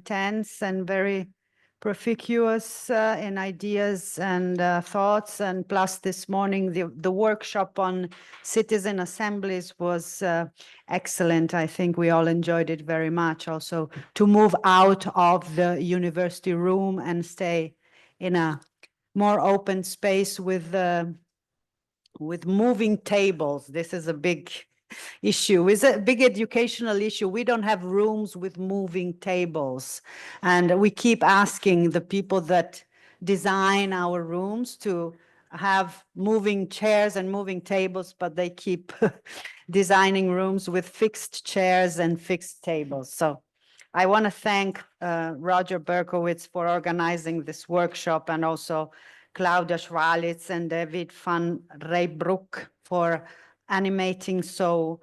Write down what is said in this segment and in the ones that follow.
intense and very profuse in ideas and thoughts. And plus this morning, the workshop on citizen assemblies was excellent. I think we all enjoyed it very much. Also to move out of the university room and stay in a more open space with moving tables. This is a big issue. It's a big educational issue. We don't have rooms with moving tables. And we keep asking the people that design our rooms to have moving chairs and moving tables, but they keep designing rooms with fixed chairs and fixed tables. So I want to thank Roger Berkowitz for organizing this workshop, and also Claudia Schwalitz and David van Reybroek for animating so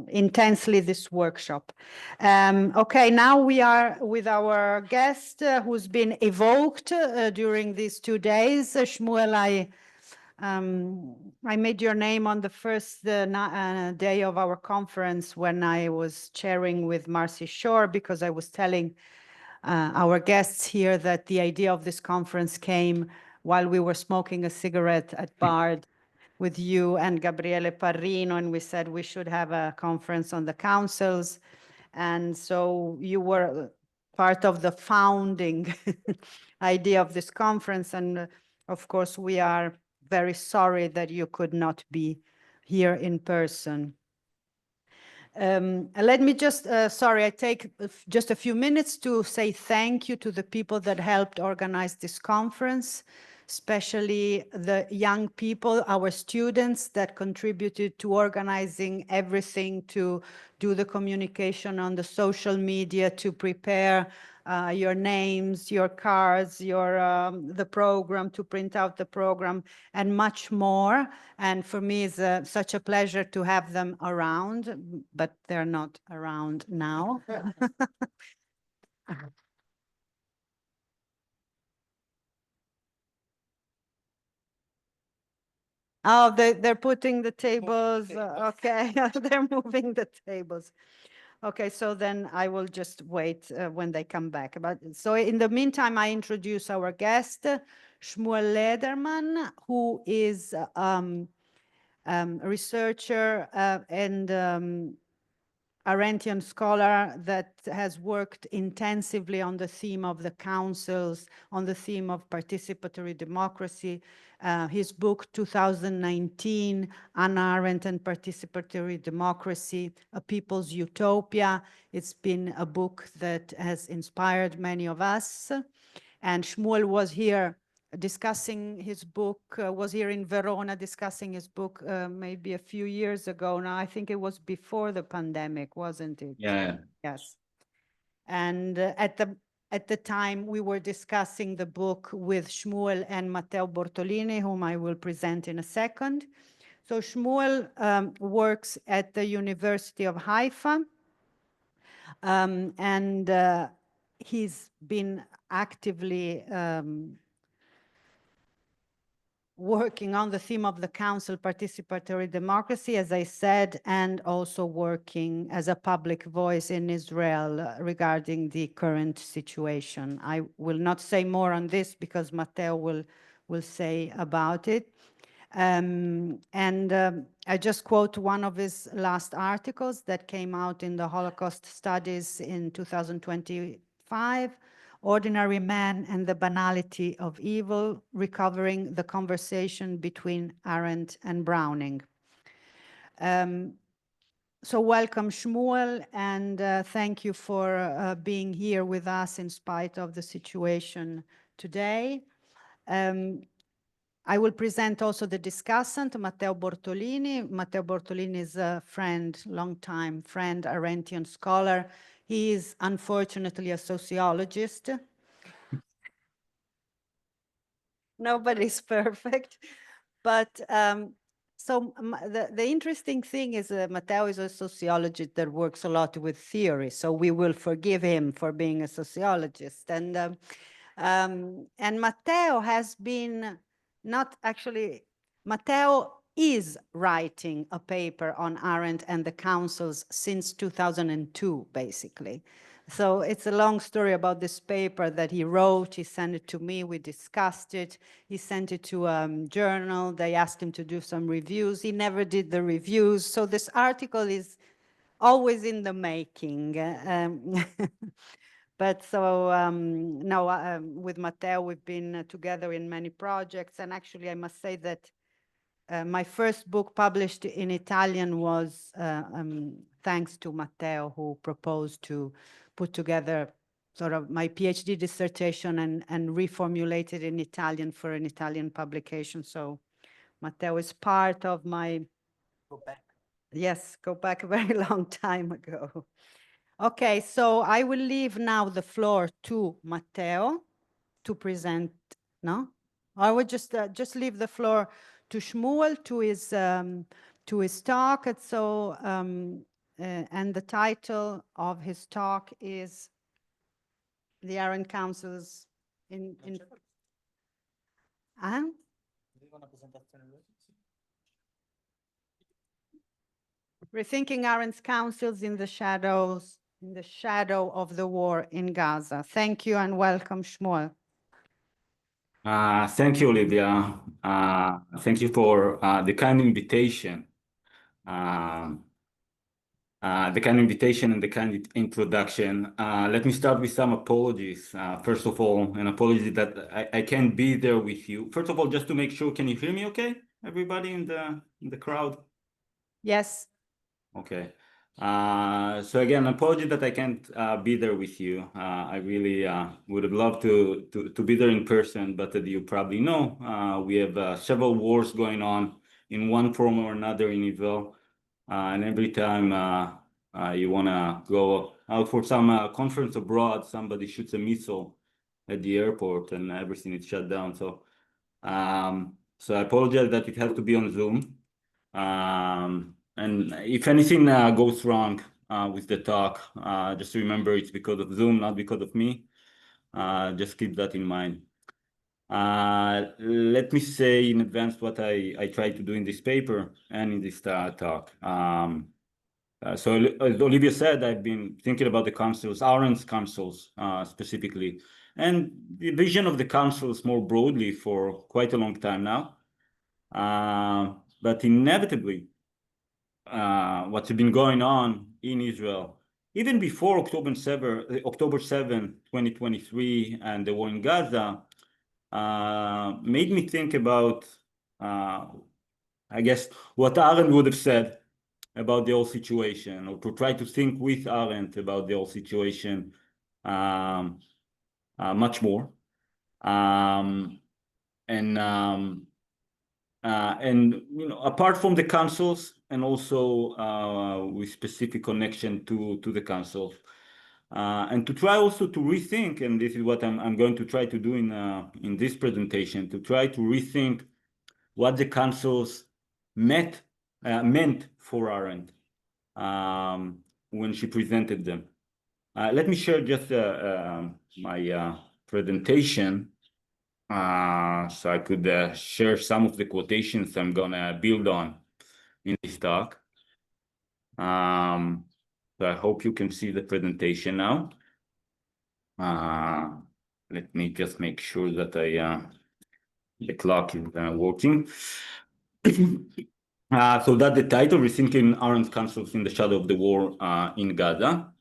intensely this workshop. Okay, now we are with our guest who's been evoked during these 2 days. Shmuel, I made your name on the first day of our conference when I was chairing with Marcy Shore, because I was telling our guests here that the idea of this conference came while we were smoking a cigarette at Bard with you and Gabriele Parrino, and we said we should have a conference on the councils. And so you were part of the founding idea of this conference. And of course, we are very sorry that you could not be here in person. Let me just, sorry, I take just a few minutes to say thank you to the people that helped organize this conference, especially the young people, our students that contributed to organizing everything, to do the communication on the social media, to prepare your names, your cards, the program, to print out the program, and much more. And for me, it's such a pleasure to have them around, but they're not around now. Oh, they're putting the tables. Okay, they're moving the tables. Okay, so then I will just wait when they come back. But so in the meantime, I introduce our guest, Shmuel Lederman, who is a researcher and Arendtian scholar that has worked intensively on the theme of the councils, on the theme of participatory democracy. His book, 2019, Hannah Arendt and Participatory Democracy, A People's Utopia. It's been a book that has inspired many of us. And Shmuel was here discussing his book, was here in Verona discussing his book maybe a few years ago now. I think it was before the pandemic, wasn't it? Yeah. Yes. And at the time we were discussing the book with Shmuel and Matteo Bortolini, whom I will present in a second. So Shmuel works at the University of Haifa, and he's been actively working on the theme of the council participatory democracy, as I said, and also working as a public voice in Israel regarding the current situation. I will not say more on this because Matteo will say about it. I just quote one of his last articles that came out in the Holocaust Studies in 2025, Ordinary Man and the Banality of Evil, Recovering the Conversation Between Arendt and Browning. So welcome, Shmuel, and thank you for being here with us in spite of the situation today. I will present also the discussant, Matteo Bortolini. Matteo Bortolini is a friend, longtime friend, Arendtian scholar. He is unfortunately a sociologist. Nobody's perfect, but so the interesting thing is Matteo is a sociologist that works a lot with theory, so we will forgive him for being a sociologist. And Matteo has been Matteo is writing a paper on Arendt and the councils since 2002, basically. So it's a long story about this paper that he wrote. He sent it to me. We discussed it. He sent it to a journal. They asked him to do some reviews. He never did the reviews. So this article is always in the making. But so no, with Matteo, we've been together in many projects. And actually, I must say that my first book published in Italian was thanks to Matteo, who proposed to put together sort of my PhD dissertation and reformulate it in Italian for an Italian publication. So Matteo is part of my... Go back. Yes, go back a very long time ago. Okay, so I will leave now the floor to Matteo to present, no? I would just leave the floor to Shmuel to his talk. And so, and the title of his talk is the Arendt Councils in Rethinking Arendt's Councils in the shadow of the war in Gaza. Thank you and welcome, Shmuel. Thank you, Olivia. Thank you for the kind invitation. And the kind introduction. Let me start with some apologies. First of all, an apology that I can't be there with you. First of all, just to make sure, can you hear me okay? Everybody in the crowd? Yes. Okay. So again, apology that I can't be there with you. I really would have loved to be there in person, but as you probably know, we have several wars going on in one form or another in Israel. And every time you want to go out for some conference abroad, somebody shoots a missile at the airport and everything is shut down. So, so I apologize that it has to be on Zoom. And if anything goes wrong with the talk, just remember it's because of Zoom, not because of me. Just keep that in mind. Let me say in advance what I try to do in this paper and in this talk. So as Olivia said, I've been thinking about the councils, Arendt's councils specifically, and the vision of the councils more broadly for quite a long time now. But inevitably, what's been going on in Israel, even before October 7, 2023, and the war in Gaza, made me think about, I guess, what Arendt would have said about the whole situation, or to try to think with Arendt about the whole situation much more. And you know, apart from the councils, and also with specific connection to the councils, and to try also to rethink, and this is what I'm going to try to do in this presentation, to try to rethink what the councils meant for Arendt when she presented them. Let me share just my presentation. So I could share some of the quotations I'm gonna build on in this talk. So I hope you can see the presentation now. Let me just make sure that the clock is working. So that the title, Rethinking Arendt's Councils in the Shadow of the War in Gaza.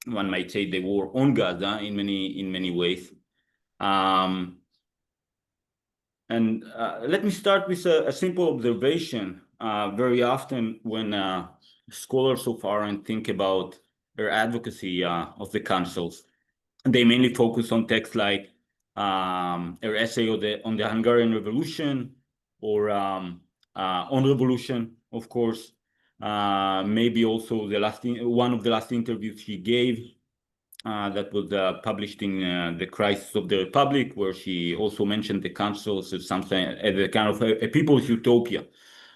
One might say the war on Gaza in many ways. And let me start with a simple observation. Very often when scholars of Arendt think about her advocacy of the councils, they mainly focus on texts like her essay on the Hungarian Revolution, or on revolution, of course. Maybe also one of the last interviews she gave that was published in The Crisis of the Republic, where she also mentioned the councils as something, as a kind of a people's utopia,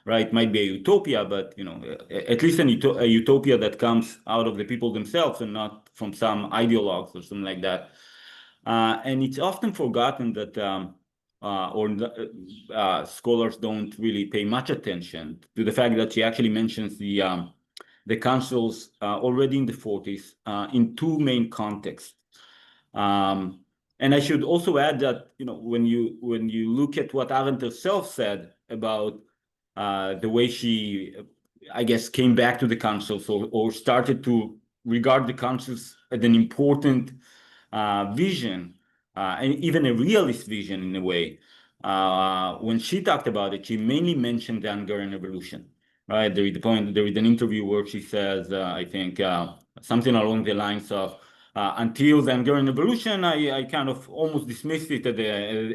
right? Might be a utopia, but you know, at least a utopia that comes out of the people themselves and not from some ideologues or something like that. And it's often forgotten that scholars don't really pay much attention to the fact that she actually mentions the the councils already in the 40s in two main contexts. And I should also add that, you know, when you look at what Arendt herself said about the way she, I guess, came back to the councils or started to regard the councils as an important vision, and even a realist vision in a way. When she talked about it, she mainly mentioned the Hungarian Revolution, right? There is an interview where she says, I think, something along the lines of, until the Hungarian Revolution, I kind of almost dismissed it as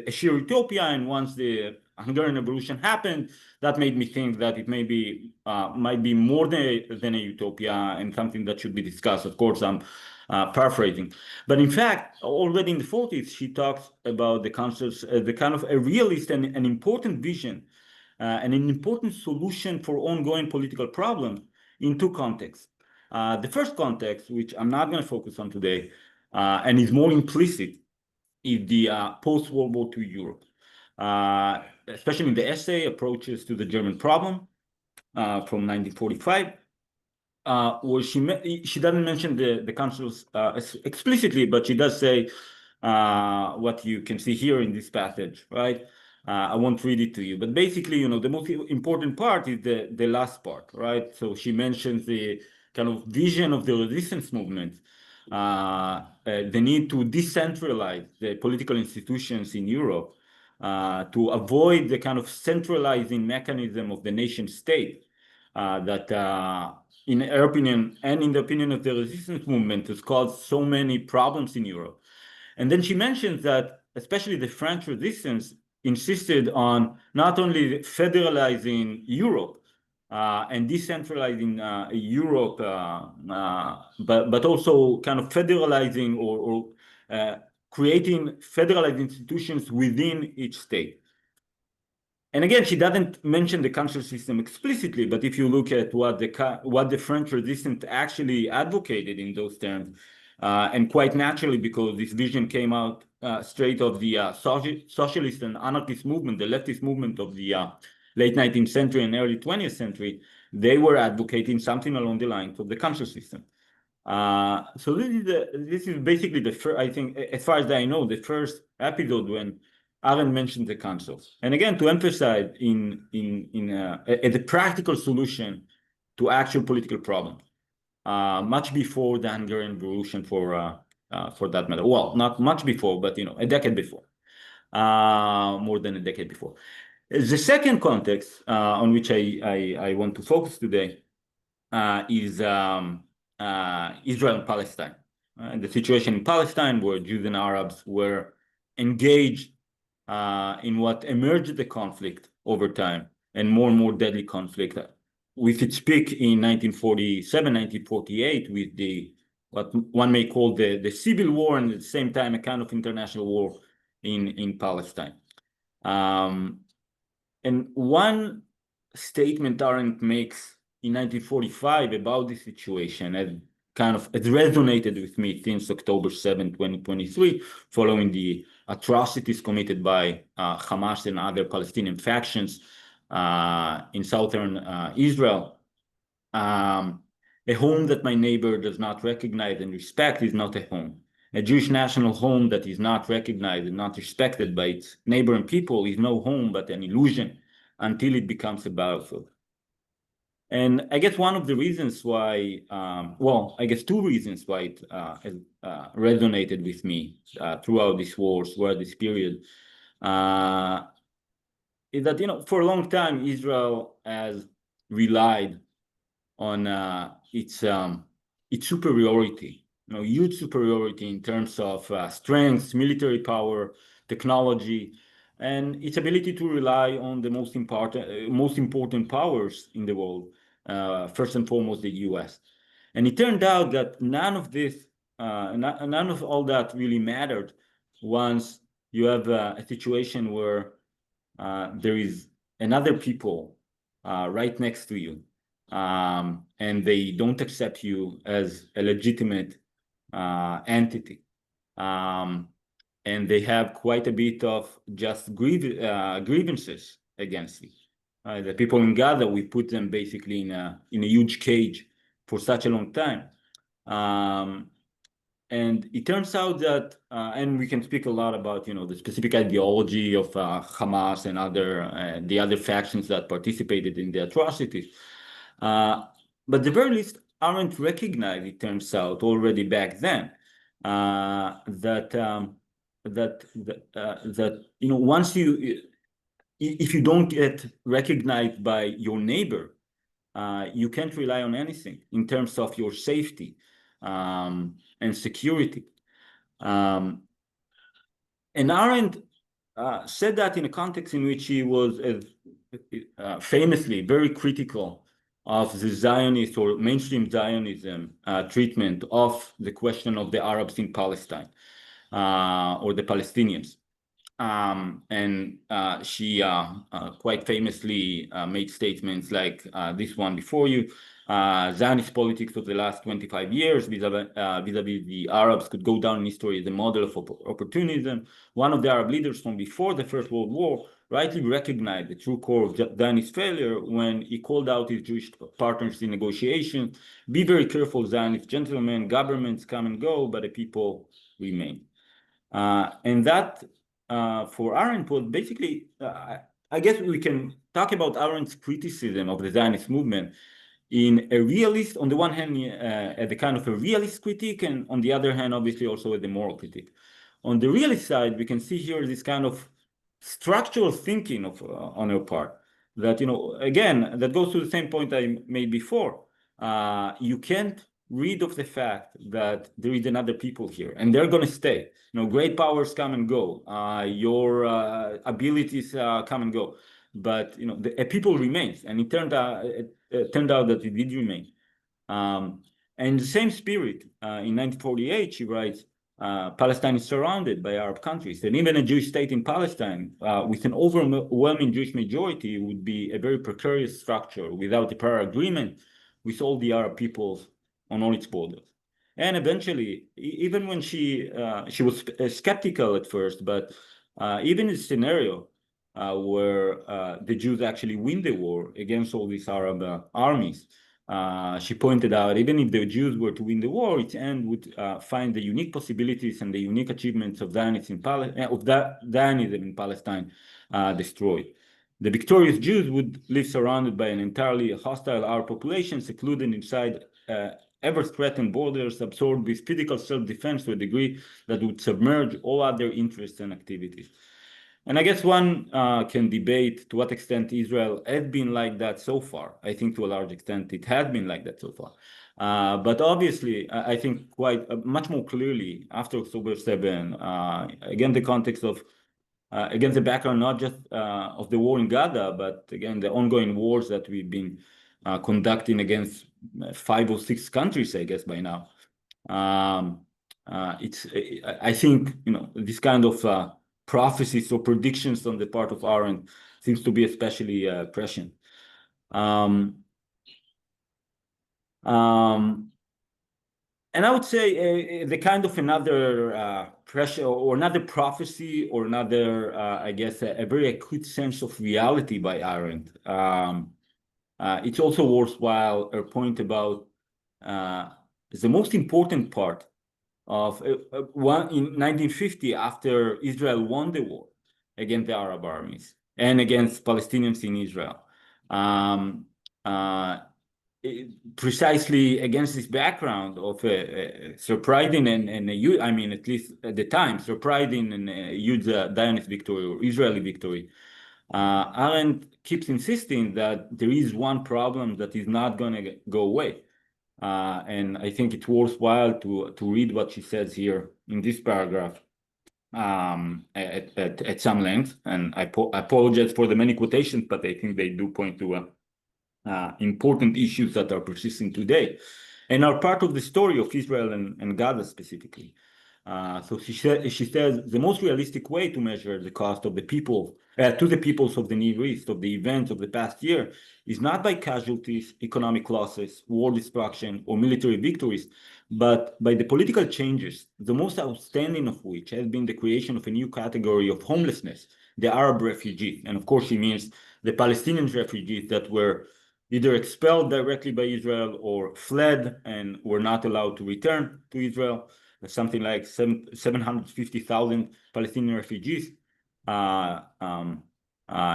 a sheer utopia, and once the Hungarian Revolution happened, that made me think that it might be more than a utopia and something that should be discussed. Of course, I'm paraphrasing. But in fact, already in the 40s, she talks about the councils as the kind of a realist and an important vision and an important solution for ongoing political problems in two contexts. The first context, which I'm not going to focus on today, and is more implicit, is the post-World War II Europe, especially in the essay Approaches to the German Problem from 1945, where she doesn't mention the councils explicitly, but she does say what you can see here in this passage, right? I won't read it to you, but basically, you know, the most important part is the last part, right? So she mentions the kind of vision of the resistance movement, the need to decentralize the political institutions in Europe, to avoid the kind of centralizing mechanism of the nation state that, in her opinion, and in the opinion of the resistance movement, has caused so many problems in Europe. And then she mentions that, especially the French resistance, insisted on not only federalizing Europe and decentralizing Europe, but also kind of federalizing or creating federalized institutions within each state. And again, she doesn't mention the council system explicitly, but if you look at what the French resistance actually advocated in those terms, and quite naturally, because this vision came out straight of the socialist and anarchist movement, the leftist movement of the late 19th century and early 20th century, they were advocating something along the lines of the council system. So this is basically the first, I think, as far as I know, the first episode when Arendt mentioned the councils. And again, to emphasize as a practical solution to actual political problems, much before the Hungarian Revolution, for that matter. Well, not much before, but, you know, a decade before, more than a decade before. The second context on which I want to focus today is Israel and Palestine, and the situation in Palestine, where Jews and Arabs were engaged in what emerged the conflict over time, and more deadly conflict, with its peak in 1947, 1948, with what one may call the civil war, and at the same time a kind of international war in Palestine. And one statement Arendt makes in 1945 about this situation has resonated with me since October 7, 2023, following the atrocities committed by Hamas and other Palestinian factions in southern Israel. A home that my neighbor does not recognize and respect is not a home. A Jewish national home that is not recognized and not respected by its neighboring people is no home but an illusion until it becomes a battlefield. And I guess one of the reasons why, I guess two reasons why it has resonated with me throughout this period, is that, you know, for a long time, Israel has relied on its superiority, you know, huge superiority in terms of strength, military power, technology, and its ability to rely on the most important powers in the world, first and foremost the U.S. And it turned out that none of all that really mattered once you have a situation where there is another people right next to you, and they don't accept you as a legitimate entity. And they have quite a bit of just grievances against you. The people in Gaza, we put them basically in a huge cage for such a long time. And it turns out that, and we can speak a lot about, the specific ideology of Hamas and the other factions that participated in the atrocities. But at the very least, Arendt recognized, it turns out, already back then, that once if you don't get recognized by your neighbor, you can't rely on anything in terms of your safety and security. And Arendt said that in a context in which he was famously very critical of the Zionist or mainstream Zionism treatment of the question of the Arabs in Palestine or the Palestinians. And she quite famously made statements like this one before you. Zionist politics of the last 25 years vis-a-vis the Arabs could go down in history as a model of opportunism. One of the Arab leaders from before the First World War rightly recognized the true core of Zionist failure when he called out his Jewish partners in negotiations. Be very careful, Zionist gentlemen, governments come and go, but the people remain. And that, for Arendt, was basically, I guess we can talk about Arendt's criticism of the Zionist movement in a realist, on the one hand, at the kind of a realist critique, and on the other hand, obviously also at the moral critique. On the realist side, we can see here this kind of structural thinking on her part that, again, that goes to the same point I made before. You can't read of the fact that there is another people here and they're going to stay. Great powers come and go. Your abilities come and go. But a people remains, and it turned out that it did remain. And in the same spirit, in 1948, she writes, Palestine is surrounded by Arab countries, and even a Jewish state in Palestine with an overwhelming Jewish majority would be a very precarious structure without a prior agreement with all the Arab peoples on all its borders. And eventually, even when she was skeptical at first, but even in a scenario where the Jews actually win the war against all these Arab armies, she pointed out, even if the Jews were to win the war, its end would find the unique possibilities and the unique achievements of Zionism in Palestine destroyed. The victorious Jews would live surrounded by an entirely hostile Arab population, secluded inside ever-threatened borders, absorbed with physical self-defense to a degree that would submerge all other interests and activities. And I guess one can debate to what extent Israel has been like that so far. I think to a large extent it has been like that so far. But obviously, I think quite much more clearly after October 7, again, the context of, against the background not just of the war in Gaza, but again, the ongoing wars that we've been conducting against 5 or 6 countries, I guess, by now. I think, this kind of prophecies or predictions on the part of Arendt seems to be especially prescient. And I would say the kind of another pressure or another prophecy or another, I guess, a very acute sense of reality by Arendt. It's also worthwhile her point about the most important part of one in 1950, after Israel won the war against the Arab armies and against Palestinians in Israel. Precisely against this background of surprising and I mean, at least at the time, surprising and huge Zionist victory or Israeli victory, Arendt keeps insisting that there is one problem that is not going to go away. And I think it's worthwhile to read what she says here in this paragraph at some length. And I apologize for the many quotations, but I think they do point to important issues that are persisting today and are part of the story of Israel and Gaza specifically. So she says the most realistic way to measure the cost of the people to the peoples of the Near East of the events of the past year is not by casualties, economic losses, war destruction, or military victories, but by the political changes, the most outstanding of which has been the creation of a new category of homelessness, the Arab refugee. And of course, she means the Palestinian refugees that were either expelled directly by Israel or fled and were not allowed to return to Israel. Something like 750,000 Palestinian refugees.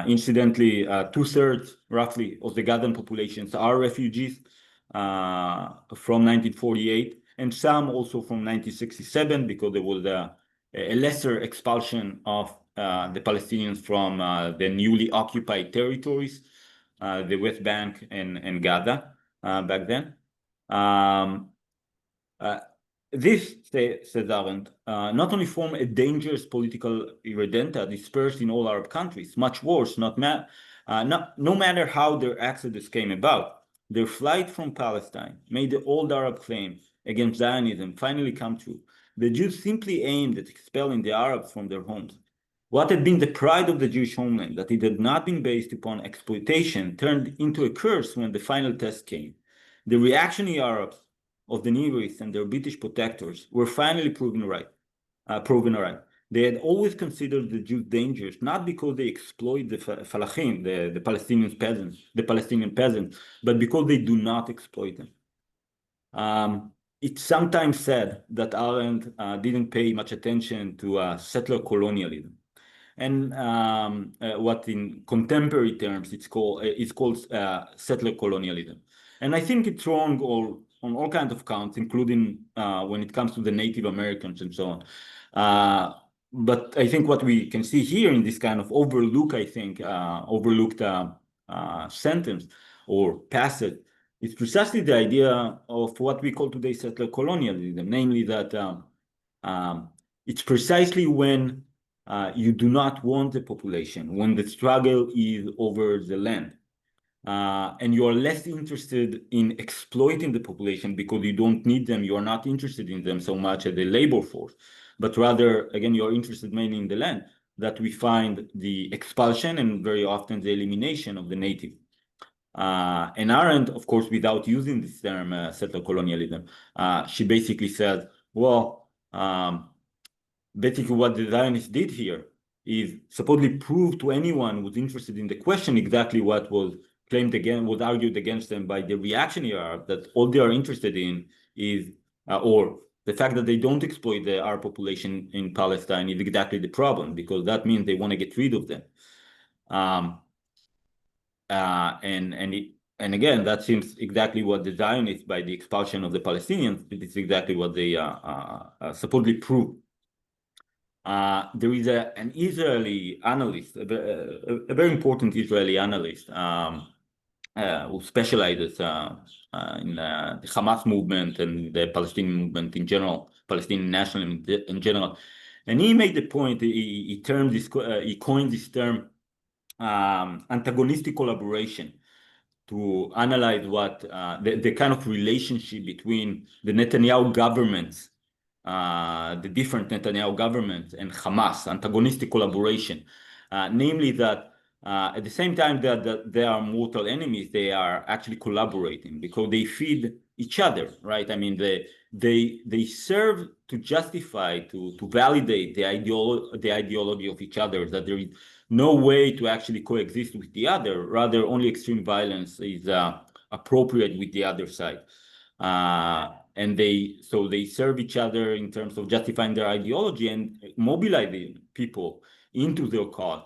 Incidentally, 2/3 roughly of the Gazan populations are refugees from 1948, and some also from 1967, because there was a lesser expulsion of the Palestinians from the newly occupied territories, the West Bank and Gaza back then. This, says Arendt, not only form a dangerous political irredenta dispersed in all Arab countries, much worse, no matter how their exodus came about, their flight from Palestine made the old Arab claim against Zionism finally come true. The Jews simply aimed at expelling the Arabs from their homes. What had been the pride of the Jewish homeland, that it had not been based upon exploitation, turned into a curse when the final test came. The reactionary Arabs of the Near East and their British protectors were finally proven right. They had always considered the Jews dangerous, not because they exploit the Falachim, the Palestinian peasants, but because they do not exploit them. It's sometimes said that Arendt didn't pay much attention to settler colonialism, and what in contemporary terms it's called settler colonialism. And I think it's wrong on all kinds of counts, including when it comes to the Native Americans and so on. But I think what we can see here in this kind of overlooked sentence or passage is precisely the idea of what we call today settler colonialism, namely that it's precisely when you do not want the population, when the struggle is over the land, and you are less interested in exploiting the population because you don't need them, you are not interested in them so much as a labor force, but rather, again, you're interested mainly in the land, that we find the expulsion and very often the elimination of the native. And Arendt, of course, without using this term, settler colonialism, she basically said, well, basically what the Zionists did here is supposedly prove to anyone who's interested in the question exactly what was argued against them by the reactionary Arab, that all they are interested in is, or the fact that they don't exploit the Arab population in Palestine is exactly the problem, because that means they want to get rid of them. And again, that seems exactly what the Zionists, by the expulsion of the Palestinians, it is exactly what they supposedly proved. There is an Israeli analyst, a very important Israeli analyst, who specializes in the Hamas movement and the Palestinian movement in general, Palestinian nationalism in general. And he made the point, he coined this term antagonistic collaboration to analyze what the kind of relationship between the Netanyahu governments, the different Netanyahu governments and Hamas, antagonistic collaboration, namely that at the same time that they are mortal enemies, they are actually collaborating because they feed each other, right? I mean, they serve to justify, to validate the ideology of each other, that there is no way to actually coexist with the other, rather only extreme violence is appropriate with the other side. And they serve each other in terms of justifying their ideology and mobilizing people into their cause.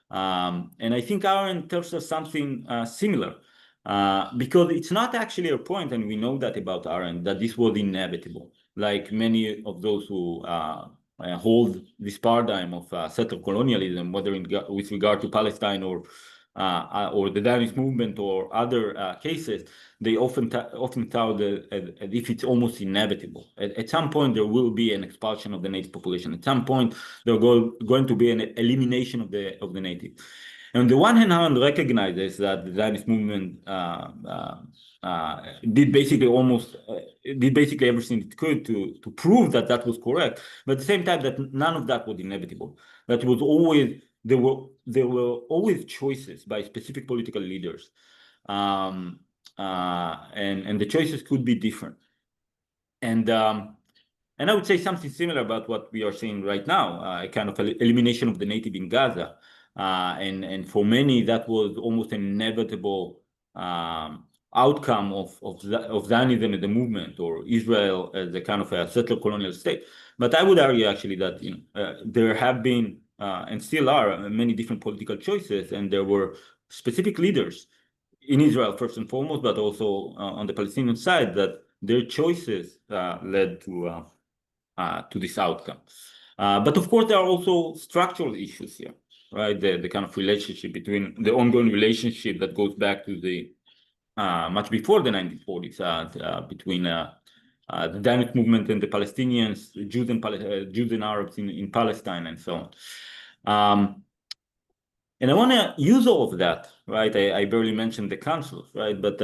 And I think Arendt tells us something similar, because it's not actually a point, and we know that about Arendt, that this was inevitable. Like many of those who hold this paradigm of settler colonialism, whether with regard to Palestine or the Zionist movement or other cases, they often tout as if it's almost inevitable. At some point, there will be an expulsion of the native population. At some point, there's going to be an elimination of the native. And on the one hand, Arendt recognizes that the Zionist movement did basically everything it could to prove that that was correct, but at the same time that none of that was inevitable. That was always there were always choices by specific political leaders, and the choices could be different. And I would say something similar about what we are seeing right now, a kind of elimination of the native in Gaza. And for many, that was almost an inevitable outcome of Zionism as a movement, or Israel as a kind of a settler colonial state. But I would argue actually that there have been and still are many different political choices, and there were specific leaders in Israel first and foremost, but also on the Palestinian side, that their choices led to this outcome. But of course, there are also structural issues here, right? The kind of relationship between the ongoing relationship that goes back to the much before the 1940s between the Zionist movement and the Palestinians, Jews and Arabs in Palestine, and so on. And I want to use all of that, right? I barely mentioned the councils, right? But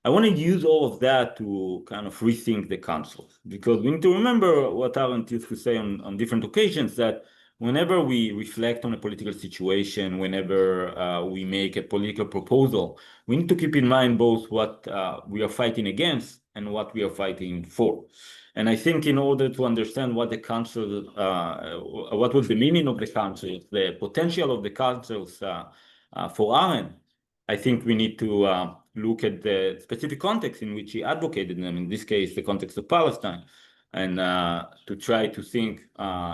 I want to use all of that to kind of rethink the councils, because we need to remember what Arendt used to say on different occasions, that whenever we reflect on a political situation, whenever we make a political proposal, we need to keep in mind both what we are fighting against and what we are fighting for. And I think in order to understand what the council, what was the meaning of the councils, the potential of the councils for Arendt, I think we need to look at the specific context in which he advocated them, in this case, the context of Palestine, and to try to think,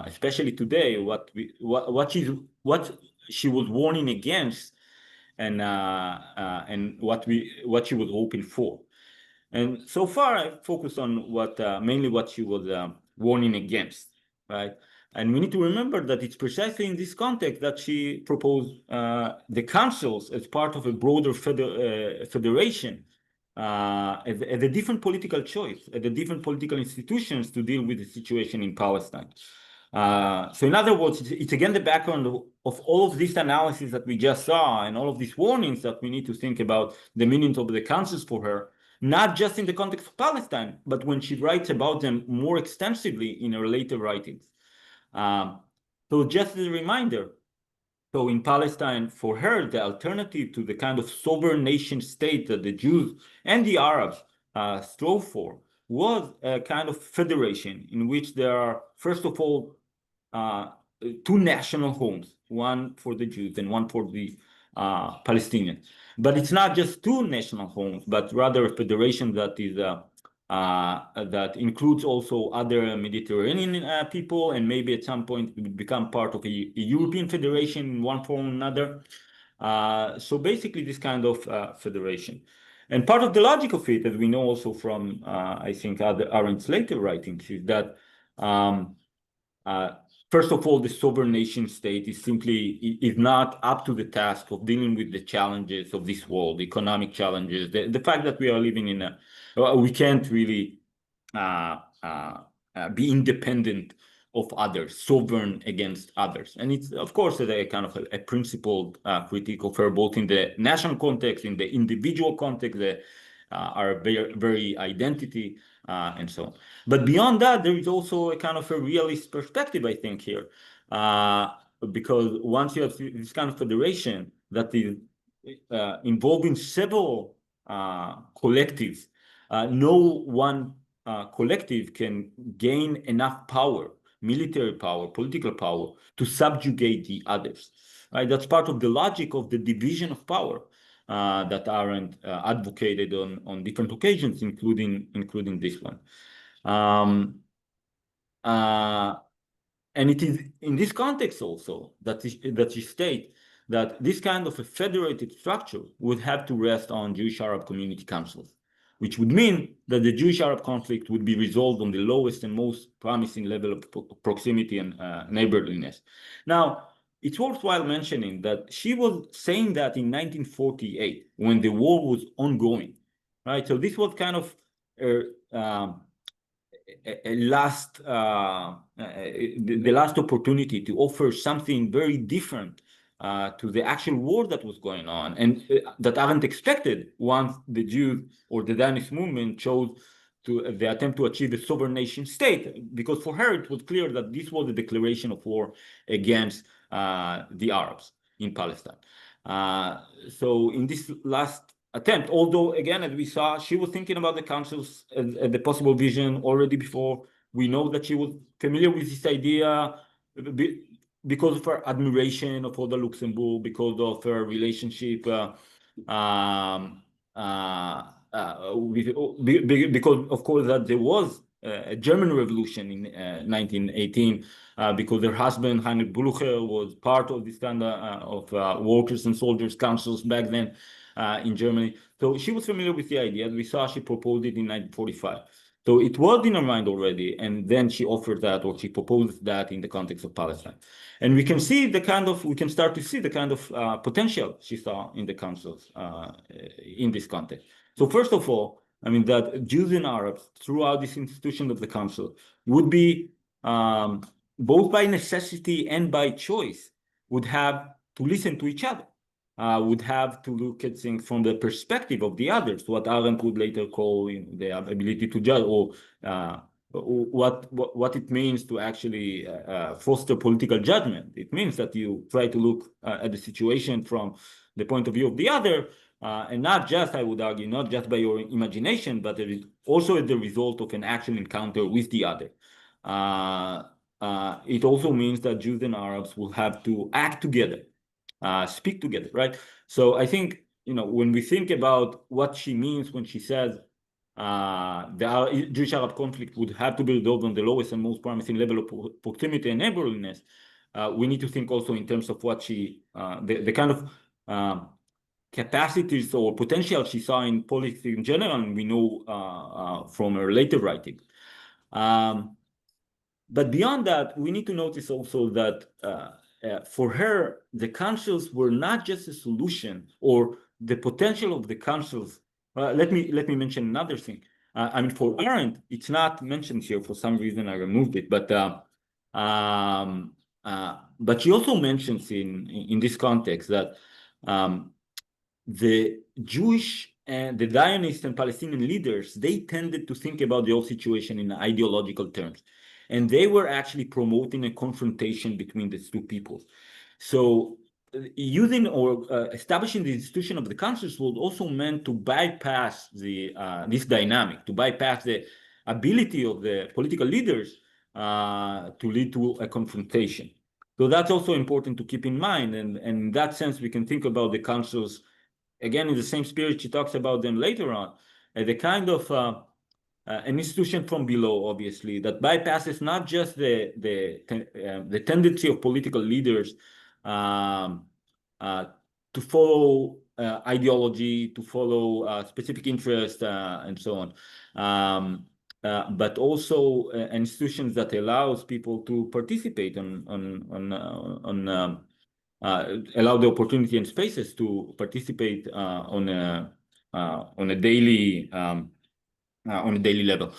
especially today, what she was warning against, and what she was hoping for. And so far, I focused on mainly what she was warning against, right? And we need to remember that it's precisely in this context that she proposed the councils as part of a broader federation, as a different political choice, as a different political institutions to deal with the situation in Palestine. So in other words, it's again the background of all of this analysis that we just saw, and all of these warnings that we need to think about the meaning of the councils for her, not just in the context of Palestine, but when she writes about them more extensively in her later writings. So just as a reminder, so in Palestine, for her, the alternative to the kind of sovereign nation state that the Jews and the Arabs strove for was a kind of federation in which there are, first of all, two national homes, one for the Jews and one for the Palestinians. But it's not just two national homes, but rather a federation that is that includes also other Mediterranean people, and maybe at some point it would become part of a European federation in one form or another. So basically this kind of federation. And part of the logic of it, as we know also from, I think, Arendt's later writings, is that first of all, the sovereign nation state is not up to the task of dealing with the challenges of this world, economic challenges, the fact that we are living in we can't really be independent of others, sovereign against others. And it's, of course, a kind of a principled critique of her, both in the national context, in the individual context, our very identity, and so on. But beyond that, there is also a kind of a realist perspective, I think, here. Because once you have this kind of federation that is involving several collectives, no one collective can gain enough power, military power, political power, to subjugate the others. Right? That's part of the logic of the division of power that Arendt advocated on different occasions, including this one. And it is in this context also that she states that this kind of a federated structure would have to rest on Jewish-Arab community councils, which would mean that the Jewish-Arab conflict would be resolved on the lowest and most promising level of proximity and neighborliness. Now, it's worthwhile mentioning that she was saying that in 1948, when the war was ongoing, right? So this was kind of the last opportunity to offer something very different to the actual war that was going on, and that Arendt expected once the Jews or the Zionist movement chose the attempt to achieve a sovereign nation state, because for her it was clear that this was a declaration of war against the Arabs in Palestine. So in this last attempt, although again, as we saw, she was thinking about the councils and the possible vision already before. We know that she was familiar with this idea because of her admiration of Rosa Luxemburg, because of her relationship because of course that there was a German Revolution in 1918, because her husband Heinrich Blücher was part of this kind of workers and soldiers councils back then in Germany. So she was familiar with the idea. We saw she proposed it in 1945. So it was in her mind already, and then she offered that, or she proposed that in the context of Palestine. And we can see the kind of, we can start to see the kind of potential she saw in the councils in this context. So first of all, I mean, that Jews and Arabs throughout this institution of the council would be, both by necessity and by choice, would have to listen to each other, would have to look at things from the perspective of the others, what Arendt would later call the ability to judge, or what it means to actually foster political judgment. It means that you try to look at the situation from the point of view of the other, and not just, I would argue, not just by your imagination, but also as the result of an actual encounter with the other. It also means that Jews and Arabs will have to act together, speak together, right? So I think, when we think about what she means when she says the Jewish-Arab conflict would have to be resolved on the lowest and most promising level of proximity and neighborliness, we need to think also in terms of what she, the kind of capacities or potential she saw in politics in general, and we know from her later writing. But beyond that, we need to notice also that for her, the councils were not just a solution, or the potential of the councils. Let me mention another thing. I mean, for Arendt, it's not mentioned here. For some reason, I removed it. But she also mentions in this context that the Jewish and the Zionist and Palestinian leaders, they tended to think about the whole situation in ideological terms. And they were actually promoting a confrontation between these two peoples. So using or establishing the institution of the councils was also meant to bypass this dynamic, to bypass the ability of the political leaders to lead to a confrontation. So that's also important to keep in mind. And in that sense, we can think about the councils, again, in the same spirit she talks about them later on, the kind of an institution from below, obviously, that bypasses not just the tendency of political leaders to follow ideology, to follow specific interests, and so on, but also institutions that allows people to participate allow the opportunity and spaces to participate on a daily level.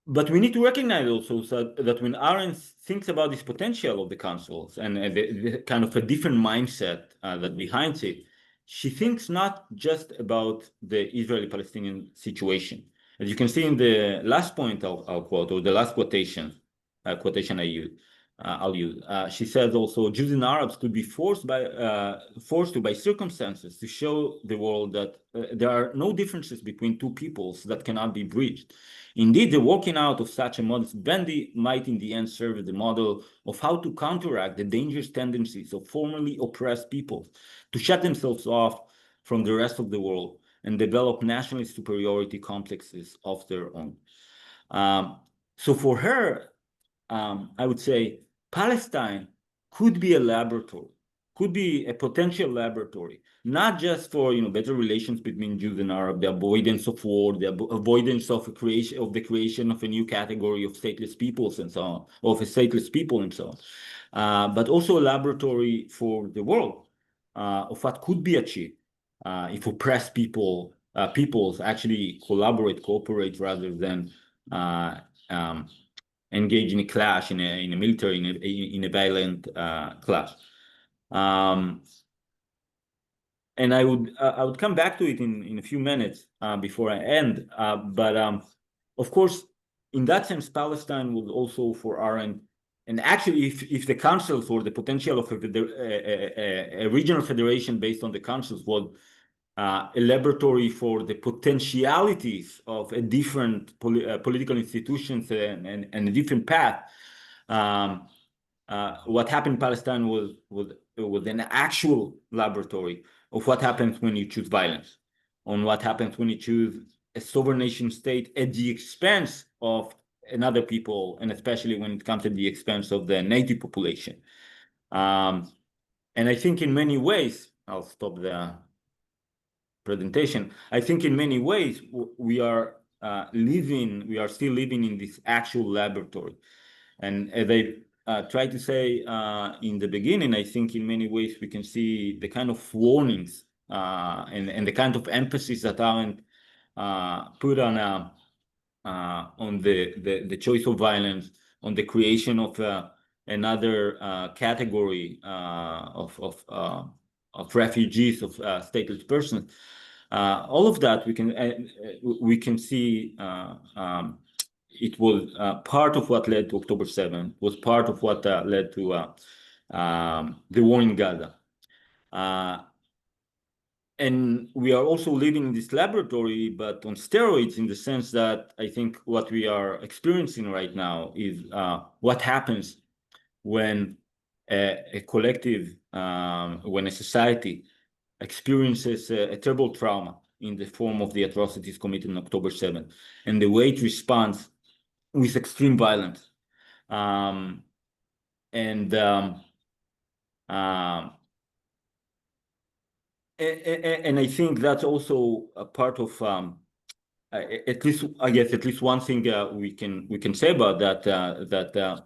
But we need to recognize also that when Arendt thinks about this potential of the councils and the kind of a different mindset that behind it, she thinks not just about the Israeli-Palestinian situation. As you can see in the last point I'll quote, or the last quotation I'll use. She says also, Jews and Arabs could be forced by circumstances to show the world that there are no differences between two peoples that cannot be bridged. Indeed, the working out of such a modus vivendi might in the end serve as the model of how to counteract the dangerous tendencies of formerly oppressed peoples to shut themselves off from the rest of the world and develop nationalist superiority complexes of their own. So for her, I would say Palestine could be a laboratory, could be a potential laboratory, not just for better relations between Jews and Arabs, the avoidance of war, the avoidance of the creation of a new category of stateless peoples and so on, of a stateless people and so on, but also a laboratory for the world of what could be achieved if oppressed peoples actually cooperate rather than engage in a clash, in a military, in a violent clash. And I would come back to it in a few minutes before I end. But of course, in that sense, Palestine was also for Arendt, and actually, if the councils or the potential of a regional federation based on the councils was a laboratory for the potentialities of a different political institutions and a different path. What happened in Palestine was an actual laboratory of what happens when you choose violence, on what happens when you choose a sovereign nation state at the expense of another people, and especially when it comes at the expense of the native population. And I think in many ways, I'll stop the presentation. I think in many ways we are still living in this actual laboratory. And as I tried to say in the beginning, I think in many ways we can see the kind of warnings and the kind of emphasis that Arendt put on the choice of violence, on the creation of another category of refugees, of stateless persons. All of that we can see it was part of what led to October 7th, was part of what led to the war in Gaza. And we are also living in this laboratory, but on steroids, in the sense that I think what we are experiencing right now is what happens when a collective, when a society experiences a terrible trauma in the form of the atrocities committed on October 7th, and the way it responds with extreme violence. And I think that's also a part of at least one thing we can say about that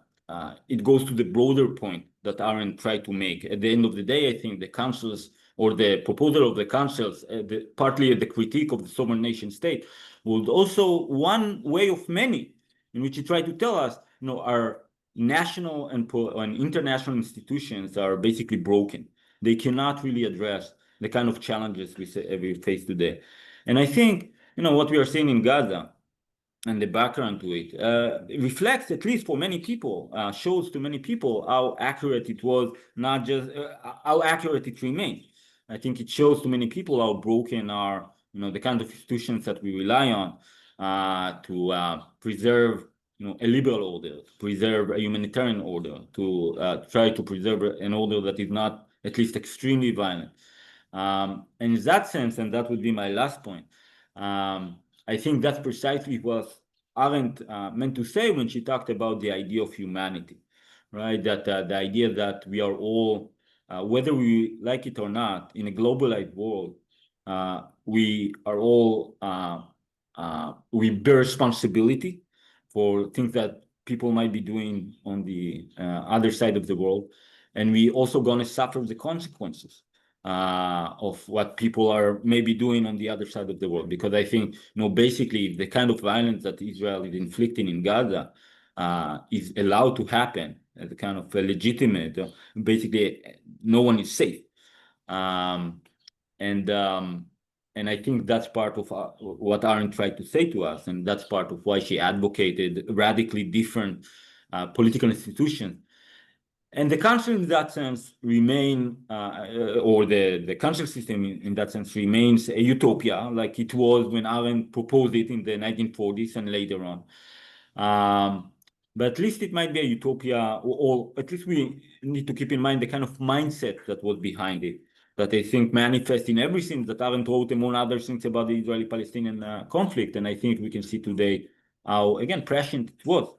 it goes to the broader point that Arendt tried to make. At the end of the day, I think the councils, or the proposal of the councils, partly the critique of the sovereign nation state, was also one way of many in which he tried to tell us, our national and international institutions are basically broken. They cannot really address the kind of challenges we face today. And I think, what we are seeing in Gaza and the background to it reflects, at least for many people, shows to many people how accurate it was, not just how accurate it remains. I think it shows to many people how broken are, the kind of institutions that we rely on to preserve, a liberal order, to preserve a humanitarian order, to try to preserve an order that is not at least extremely violent. And in that sense, and that would be my last point, I think that's precisely what Arendt meant to say when she talked about the idea of humanity, right? That the idea that we are all, whether we like it or not, in a globalized world, we are all, we bear responsibility for things that people might be doing on the other side of the world. And we also going to suffer the consequences of what people are maybe doing on the other side of the world. Because I think, basically the kind of violence that Israel is inflicting in Gaza is allowed to happen as a kind of a legitimate, basically no one is safe. And I think that's part of what Arendt tried to say to us, and that's part of why she advocated radically different political institutions. And the council in that sense remain, or the council system in that sense remains a utopia, like it was when Arendt proposed it in the 1940s and later on. But at least it might be a utopia, or at least we need to keep in mind the kind of mindset that was behind it, that I think manifests in everything that Arendt wrote, among other things, about the Israeli-Palestinian conflict. And I think we can see today how, again, prescient it was.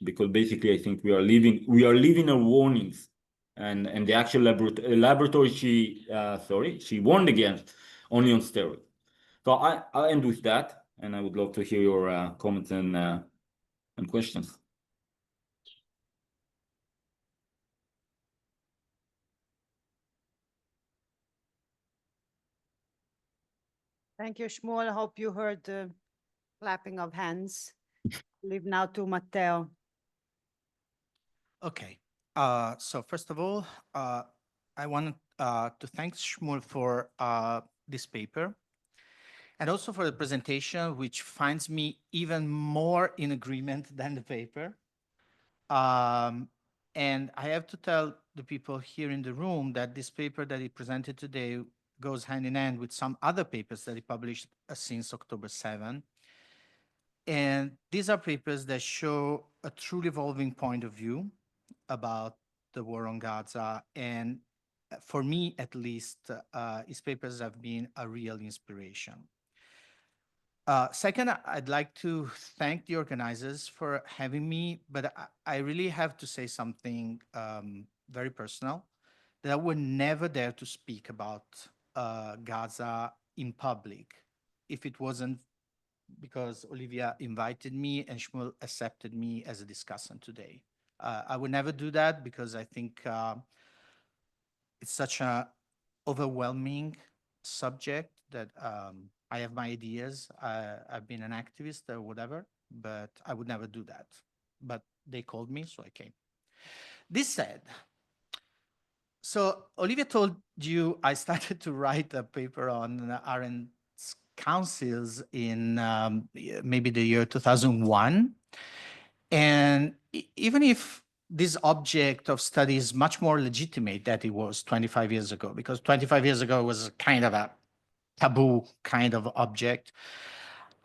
Because basically I think we are living our warnings, and the actual laboratory she warned against only on steroids. So I'll end with that, and I would love to hear your comments and questions. Thank you, Shmuel. I hope you heard the clapping of hands. Leave now to Matteo. Okay. So first of all, I want to thank Shmuel for this paper, and also for the presentation, which finds me even more in agreement than the paper. And I have to tell the people here in the room that this paper that he presented today goes hand in hand with some other papers that he published since October 7. And these are papers that show a truly evolving point of view about the war on Gaza, and for me at least, his papers have been a real inspiration. Second, I'd like to thank the organizers for having me, but I really have to say something very personal, that I would never dare to speak about Gaza in public if it wasn't because Olivia invited me and Shmuel accepted me as a discussant today. I would never do that because I think it's such a overwhelming subject that I have my ideas. I've been an activist or whatever, but I would never do that. But they called me, so I came. This said, so Olivia told you I started to write a paper on Arendt's councils in maybe the year 2001. And even if this object of study is much more legitimate than it was 25 years ago, because 25 years ago it was kind of a taboo kind of object,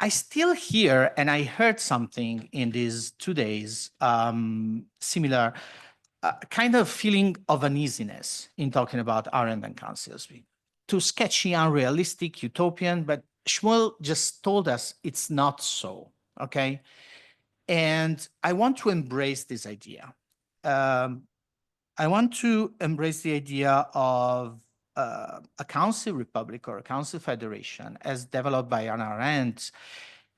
I still hear, and I heard something in these 2 days, similar kind of feeling of uneasiness in talking about Arendtian councils. Too sketchy, unrealistic, utopian, but Shmuel just told us it's not so, okay? And I want to embrace this idea. I want to embrace the idea of a council republic or a council federation as developed by Hannah Arendt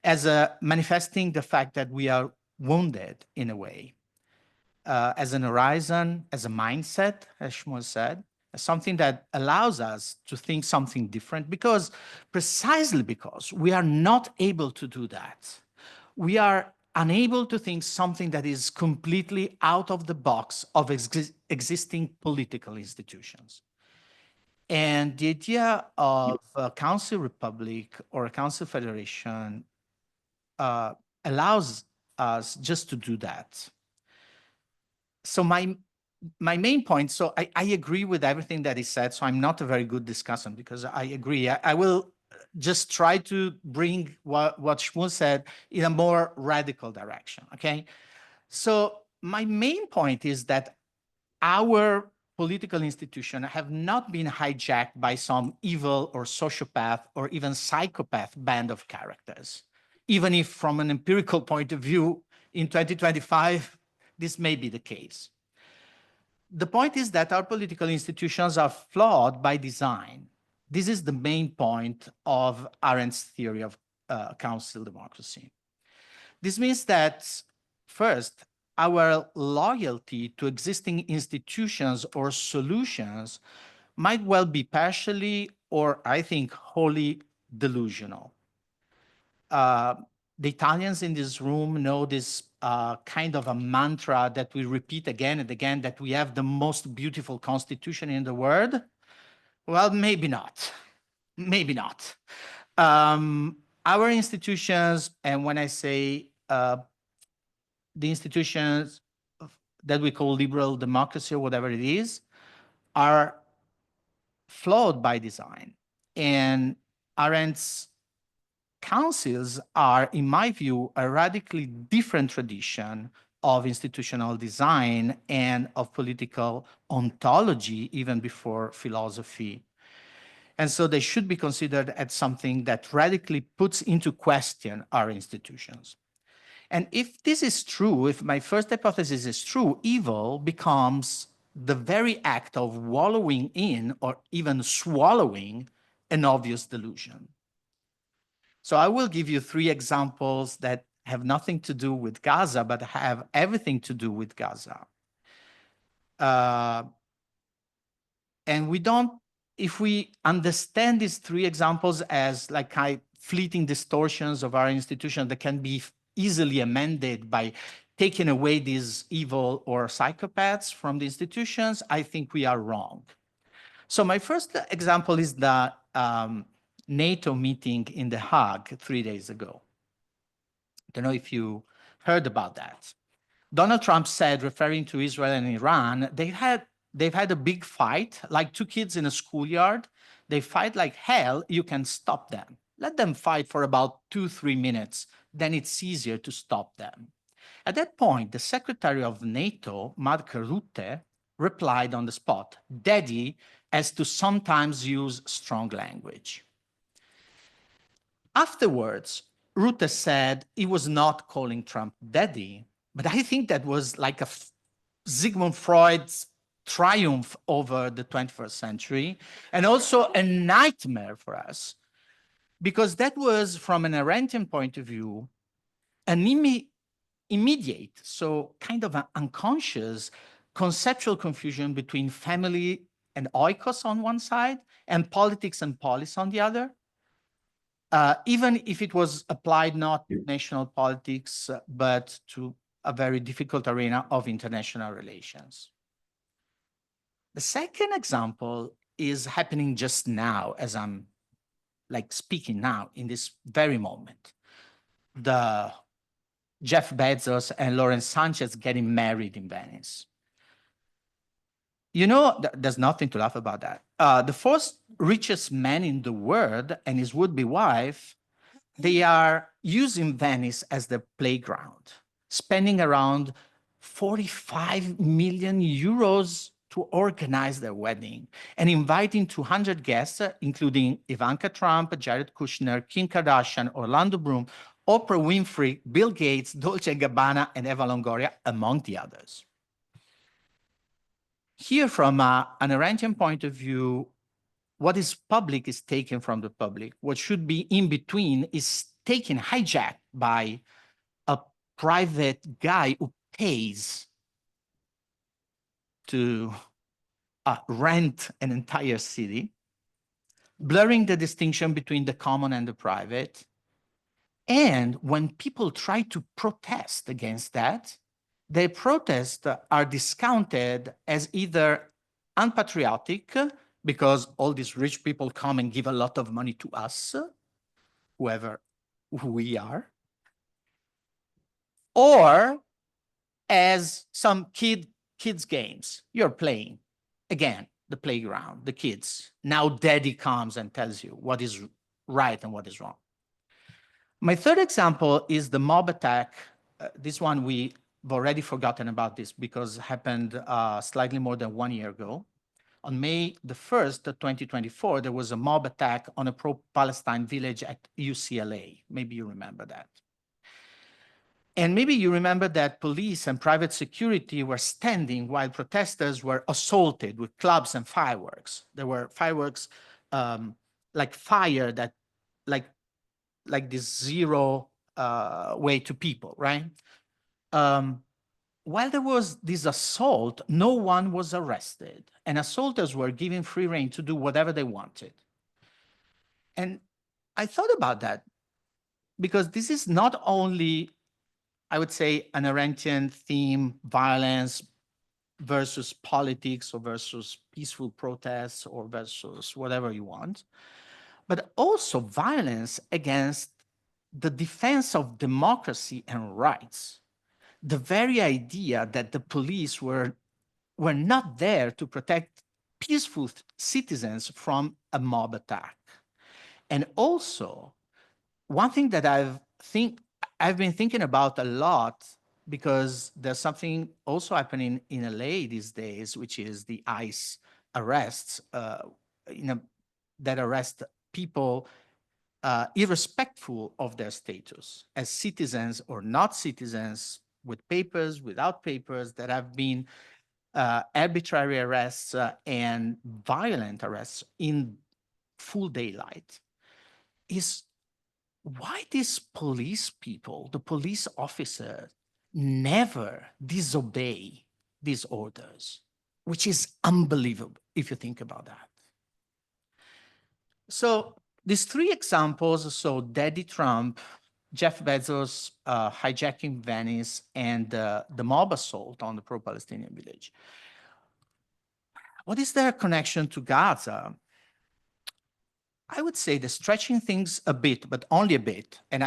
as manifesting the fact that we are wounded in a way, as an horizon, as a mindset, as Shmuel said, as something that allows us to think something different, because precisely because we are not able to do that, we are unable to think something that is completely out of the box of existing political institutions. And the idea of a council republic or a council federation allows us just to do that. So my main point, so I agree with everything that he said, so I'm not a very good discussant because I agree. I will just try to bring what Shmuel said in a more radical direction, okay? So my main point is that our political institutions have not been hijacked by some evil or sociopath or even psychopath band of characters, even if from an empirical point of view, in 2025, this may be the case. The point is that our political institutions are flawed by design. This is the main point of Arendt's theory of council democracy. This means that, first, our loyalty to existing institutions or solutions might well be partially, or I think wholly, delusional. The Italians in this room know this kind of a mantra that we repeat again and again, that we have the most beautiful constitution in the world. Well, maybe not. Maybe not. Our institutions, and when I say the institutions that we call liberal democracy or whatever it is, are flawed by design. And Arendt's councils are, in my view, a radically different tradition of institutional design and of political ontology, even before philosophy. And so they should be considered as something that radically puts into question our institutions. And if this is true, if my first hypothesis is true, evil becomes the very act of wallowing in or even swallowing an obvious delusion. So I will give you 3 examples that have nothing to do with Gaza, but have everything to do with Gaza. And we don't, if we understand these 3 examples as like fleeting distortions of our institution that can be easily amended by taking away these evil or psychopaths from the institutions, I think we are wrong. So my first example is the NATO meeting in The Hague 3 days ago. I don't know if you heard about that. Donald Trump said, referring to Israel and Iran, they've had a big fight, like 2 kids in a schoolyard. They fight like hell, you can stop them. Let them fight for about 2-3 minutes, then it's easier to stop them. At that point, the Secretary of NATO, Mark Rutte, replied on the spot, "Daddy," as to sometimes use strong language. Afterwards, Rutte said he was not calling Trump daddy, but I think that was like a Sigmund Freud's triumph over the 21st century, and also a nightmare for us, because that was, from an Arendtian point of view, an immediate, so kind of an unconscious conceptual confusion between family and oikos on one side and politics and polis on the other. Even if it was applied not to national politics, but to a very difficult arena of international relations. The second example is happening just now, as I'm like speaking now in this very moment. The Jeff Bezos and Lawrence Sanchez getting married in Venice. You know, there's nothing to laugh about that. The fourth richest man in the world and his would-be wife, they are using Venice as their playground, spending around 45 million euros to organize their wedding and inviting 200 guests, including Ivanka Trump, Jared Kushner, Kim Kardashian, Orlando Bloom, Oprah Winfrey, Bill Gates, Dolce & Gabbana, and Eva Longoria, among the others. Here, from an Arendtian point of view, what is public is taken from the public. What should be in between is taken, hijacked by a private guy who pays to rent an entire city, blurring the distinction between the common and the private. And when people try to protest against that, their protests are discounted as either unpatriotic, because all these rich people come and give a lot of money to us, whoever we are, or as some kids games you're playing. Again, the playground, the kids. Now daddy comes and tells you what is right and what is wrong. My third example is the mob attack. This one, we've already forgotten about this because it happened slightly more than 1 year ago. On May the 1st, 2024, there was a mob attack on a pro-Palestine village at UCLA. Maybe you remember that. And maybe you remember that police and private security were standing while protesters were assaulted with clubs and fireworks. There were fireworks like fire that, like this zero way to people, right? While there was this assault, no one was arrested, and assaulters were given free rein to do whatever they wanted. And I thought about that because this is not only, I would say, an Arendtian theme, violence versus politics or versus peaceful protests or versus whatever you want, but also violence against the defense of democracy and rights. The very idea that the police were not there to protect peaceful citizens from a mob attack. And also, one thing that I've been thinking about a lot, because there's something also happening in LA these days, which is the ICE arrests, that arrest people irrespective of their status as citizens or not citizens, with papers, without papers, that have been arbitrary arrests and violent arrests in full daylight. Is why these police people, the police officers, never disobey these orders, which is unbelievable if you think about that. So these three examples, so Daddy Trump, Jeff Bezos hijacking Venice, and the mob assault on the pro-Palestinian village. What is their connection to Gaza? I would say they're stretching things a bit, but only a bit. And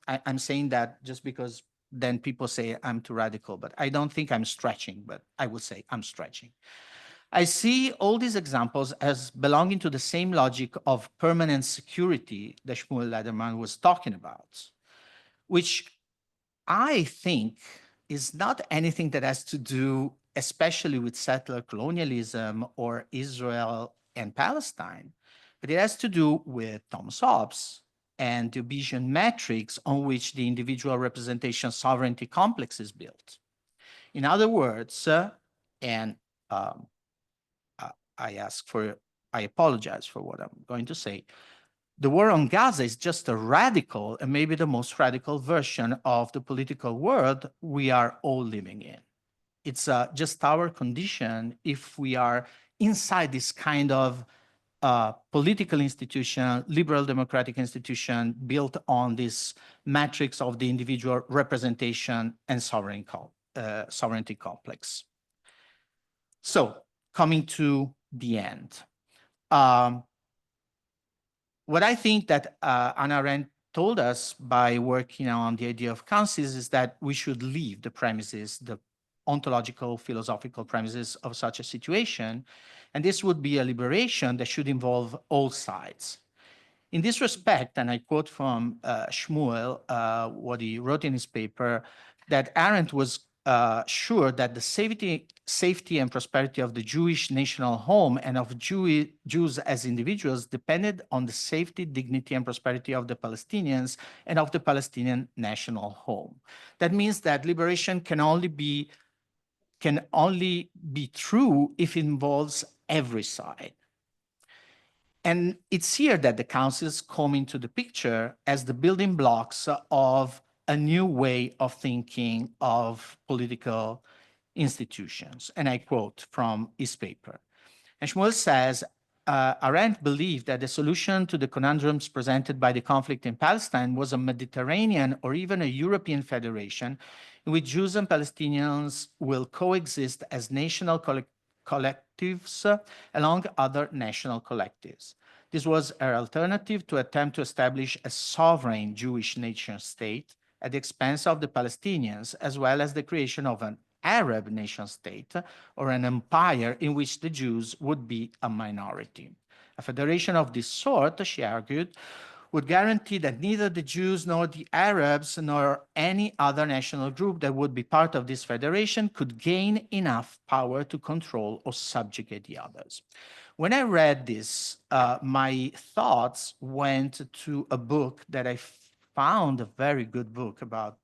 I'm saying that just because then people say I'm too radical, but I don't think I'm stretching, but I would say I'm stretching. I see all these examples as belonging to the same logic of permanent security that Shmuel Lederman was talking about, which I think is not anything that has to do especially with settler colonialism or Israel and Palestine, but it has to do with Thomas Hobbes and the Hobbesian metrics on which the individual representation sovereignty complex is built. In other words, and I apologize for what I'm going to say, the war on Gaza is just a radical and maybe the most radical version of the political world we are all living in. It's just our condition if we are inside this kind of political institution, liberal democratic institution built on this matrix of the individual representation and sovereignty complex. So coming to the end. What I think that Hannah Arendt told us by working on the idea of councils is that we should leave the premises, the ontological, philosophical premises of such a situation. And this would be a liberation that should involve all sides. In this respect, and I quote from Shmuel, what he wrote in his paper, that Arendt was sure that the safety and prosperity of the Jewish national home and of Jews as individuals depended on the safety, dignity, and prosperity of the Palestinians and of the Palestinian national home. That means that liberation can only be true if it involves every side. And it's here that the councils come into the picture as the building blocks of a new way of thinking of political institutions. And I quote from his paper. And Shmuel says, Arendt believed that the solution to the conundrums presented by the conflict in Palestine was a Mediterranean or even a European federation in which Jews and Palestinians will coexist as national collectives along other national collectives. This was her alternative to attempt to establish a sovereign Jewish nation state at the expense of the Palestinians, as well as the creation of an Arab nation state or an empire in which the Jews would be a minority. A federation of this sort, she argued, would guarantee that neither the Jews nor the Arabs nor any other national group that would be part of this federation could gain enough power to control or subjugate the others. When I read this, my thoughts went to a book that I found a very good book about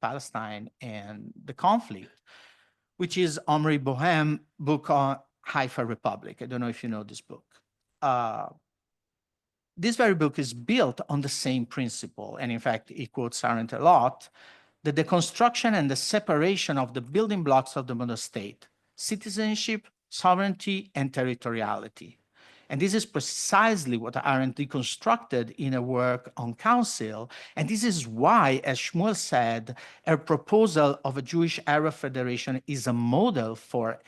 Palestine and the conflict, which is Omri Bohem's book on Haifa Republic. I don't know if you know this book. This very book is built on the same principle, and in fact, it quotes Arendt a lot, the deconstruction and the separation of the building blocks of the modern state, citizenship, sovereignty, and territoriality. And this is precisely what Arendt deconstructed in a work on council. And this is why, as Shmuel said, her proposal of a Jewish Arab federation is a model for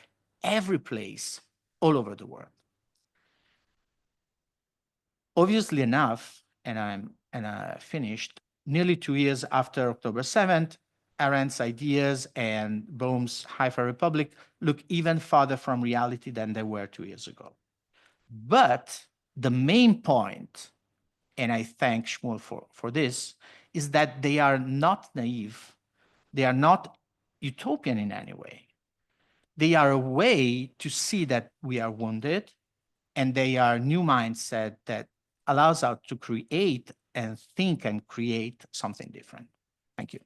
every place all over the world. Obviously enough, and I finished, nearly 2 years after October 7th, Arendt's ideas and Bohm's Haifa Republic look even farther from reality than they were 2 years ago. But the main point, and I thank Shmuel for this, is that they are not naive. They are not utopian in any way. They are a way to see that we are wounded, and they are a new mindset that allows us to create and think and create something different. Thank you.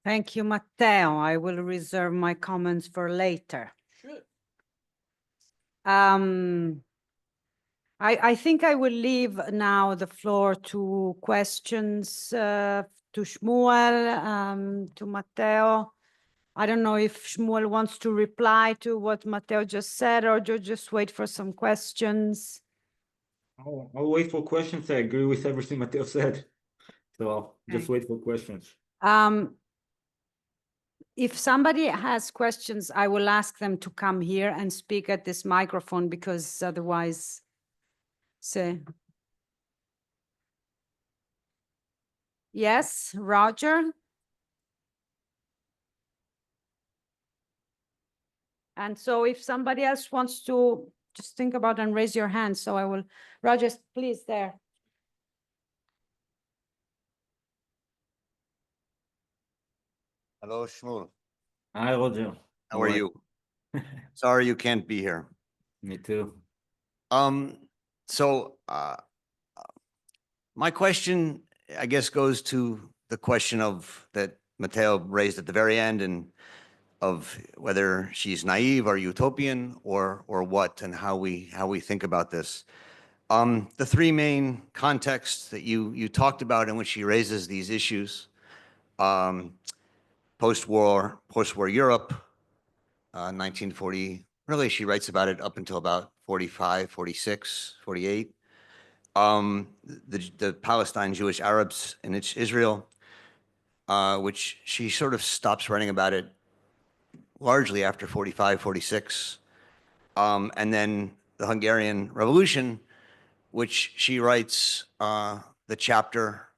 Thank you, Matteo. I will reserve my comments for later. Sure. I think I will leave now the floor to questions to Shmuel, to Matteo. I don't know if Shmuel wants to reply to what Matteo just said, or just wait for some questions. I'll wait for questions. I agree with everything Matteo said. So I'll just wait for questions. If somebody has questions, I will ask them to come here and speak at this microphone, because otherwise, yes, Roger. And so if somebody else wants to just think about and raise your hand. So I will, Roger, please, there. Hello, Shmuel. Hi, Roger. How are you? Sorry you can't be here. Me too. So my question, I guess, goes to the question of that Matteo raised at the very end, and of whether she's naive or utopian or what, and how we think about this. The three main contexts that you talked about in which she raises these issues: post-war Europe, 1940. Really, she writes about it up until about 45, 46, 48. The Palestine Jewish Arabs in Israel, which she sort of stops writing about it largely after 45, 46. And then the Hungarian Revolution, which she writes the chapter,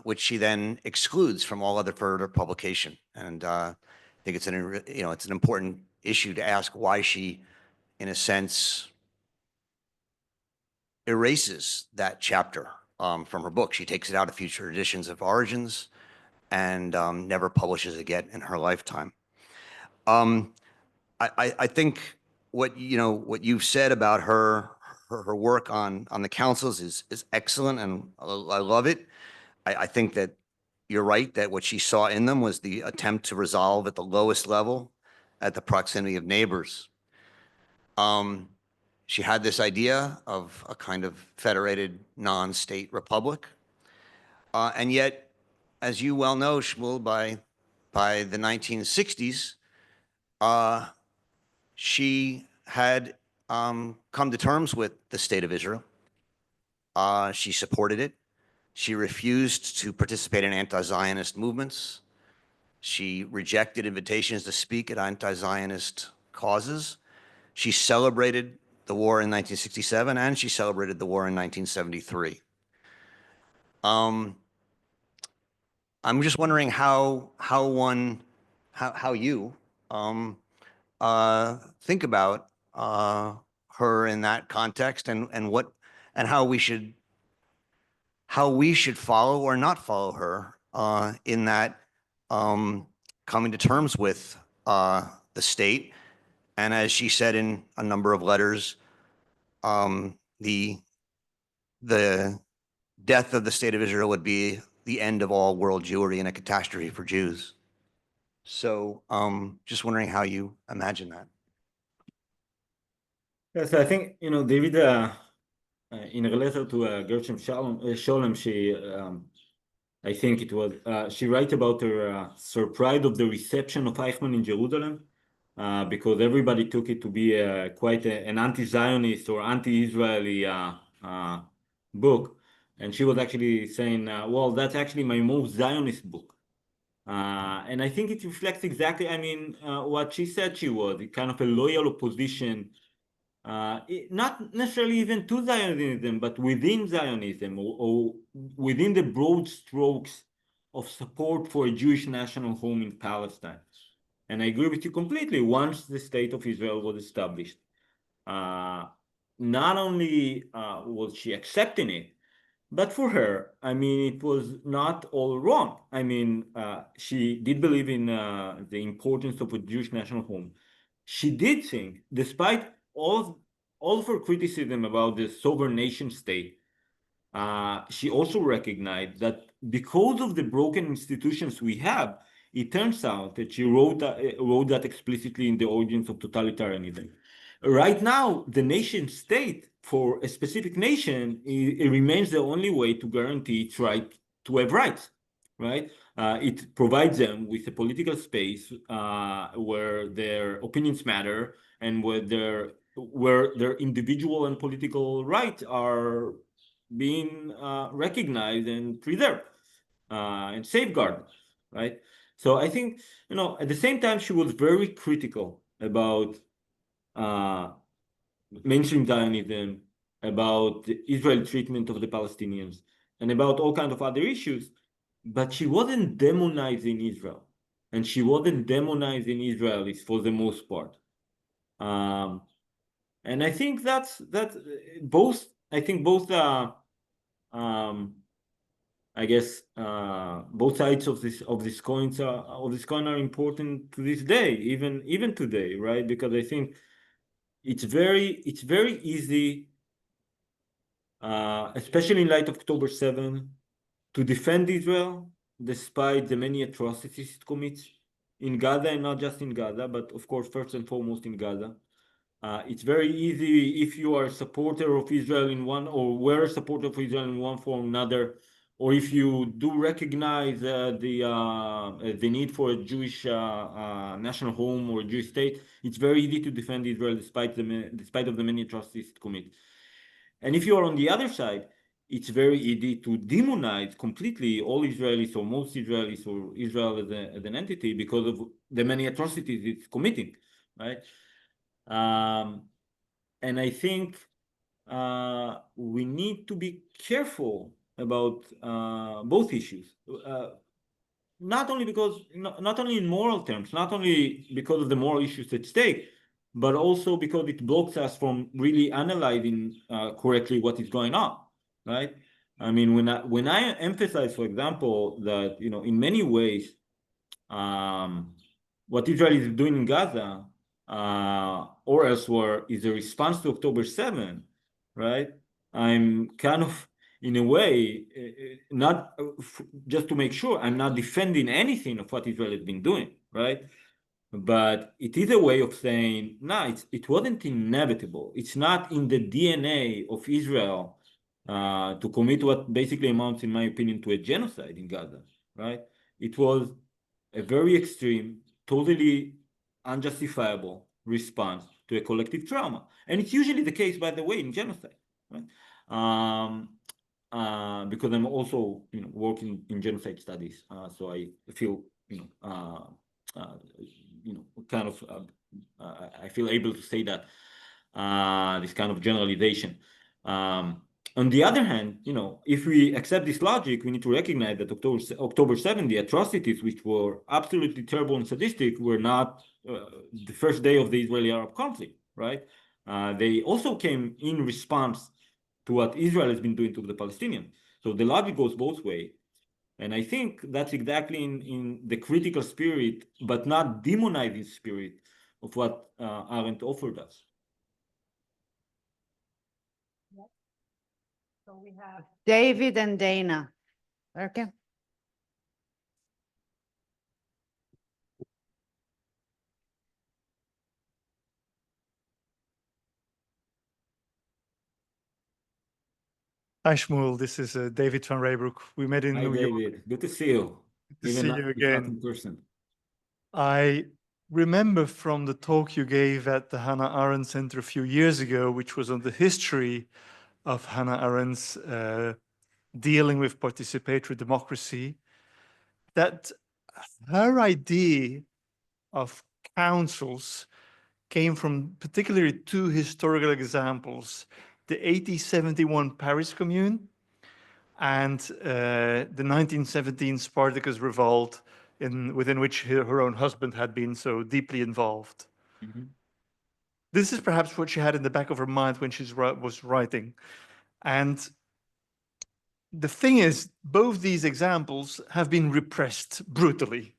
which she then excludes from all other further publication. And I think it's an important issue to ask why she, in a sense, erases that chapter from her book. She takes it out of future editions of Origins and never publishes it again in her lifetime. I think what you've said about her work on the councils is excellent, and I love it. I think that you're right that what she saw in them was the attempt to resolve at the lowest level, at the proximity of neighbors. She had this idea of a kind of federated non-state republic. And yet, as you well know, Shmuel, by the 1960s, she had come to terms with the state of Israel. She supported it. She refused to participate in anti-Zionist movements. She rejected invitations to speak at anti-Zionist causes. She celebrated the war in 1967, and she celebrated the war in 1973. I'm just wondering how you think about her in that context, and how we should follow or not follow her in that coming to terms with the state. And as she said in a number of letters, the death of the state of Israel would be the end of all world Jewry and a catastrophe for Jews. So just wondering how you imagine that. Yes, I think, David, in a letter to Gershom Scholem, she, I think it was, she writes about her surprise of the reception of Eichmann in Jerusalem, because everybody took it to be quite an anti-Zionist or anti-Israeli book. And she was actually saying, well, that's actually my most Zionist book. And I think it reflects exactly, what she said she was, kind of a loyal opposition, not necessarily even to Zionism, but within Zionism, or within the broad strokes of support for a Jewish national home in Palestine. And I agree with you completely. Once the state of Israel was established, not only was she accepting it, but for her, it was not all wrong. She did believe in the importance of a Jewish national home. She did think, despite all of her criticism about the sovereign nation state, she also recognized that because of the broken institutions we have, it turns out that she wrote that explicitly in the Origins of Totalitarianism. Right now, the nation state for a specific nation, it remains the only way to guarantee its right to have rights, right? It provides them with a political space where their opinions matter, and where their individual and political rights are being recognized and preserved and safeguarded, right? So I think, at the same time, she was very critical about mainstream Zionism, about the Israeli treatment of the Palestinians, and about all kinds of other issues, but she wasn't demonizing Israel, and she wasn't demonizing Israelis for the most part. And I think that's both. I think both. I guess both sides of this coin are important to this day, even today, right? Because I think it's very easy, especially in light of October 7, to defend Israel despite the many atrocities it commits in Gaza, and not just in Gaza, but of course first and foremost in Gaza. It's very easy, if you are a supporter of Israel in one, or were a supporter of Israel in one form or another, or if you do recognize the need for a Jewish national home or a Jewish state, it's very easy to defend Israel despite of the many atrocities it commits. And if you are on the other side, it's very easy to demonize completely all Israelis or most Israelis or Israel as an entity because of the many atrocities it's committing, right? And I think we need to be careful about both issues, not only in moral terms, not only because of the moral issues at stake, but also because it blocks us from really analyzing correctly what is going on, right? I mean, when I emphasize, for example, that in many ways, what Israel is doing in Gaza or elsewhere is a response to October 7, right? I'm kind of, in a way, not just to make sure, I'm not defending anything of what Israel has been doing, right? But it is a way of saying, no, it wasn't inevitable. It's not in the DNA of Israel to commit what basically amounts, in my opinion, to a genocide in Gaza, right? It was a very extreme, totally unjustifiable response to a collective trauma. And it's usually the case, by the way, in genocide, right? Because I'm also working in genocide studies, so I feel kind of I feel able to say that this kind of generalization. On the other hand, if we accept this logic, we need to recognize that October 7, the atrocities, which were absolutely terrible and sadistic, were not the first day of the Israeli-Arab conflict, right? They also came in response to what Israel has been doing to the Palestinians. So the logic goes both ways. And I think that's exactly in the critical spirit, but not demonizing spirit of what Arendt offered us. So we have David and Dana. Okay. Hi, Shmuel. This is David van Reybroek. We met in New York. David. Good to see you. Good to see you again. In person. I remember from the talk you gave at the Hannah Arendt Center a few years ago, which was on the history of Hannah Arendt's dealing with participatory democracy, that her idea of councils came from particularly two historical examples: the 1871 Paris Commune and the 1917 Spartacus Revolt, within which her own husband had been so deeply involved. Mm-hmm. This is perhaps what she had in the back of her mind when she was writing. And the thing is, both these examples have been repressed brutally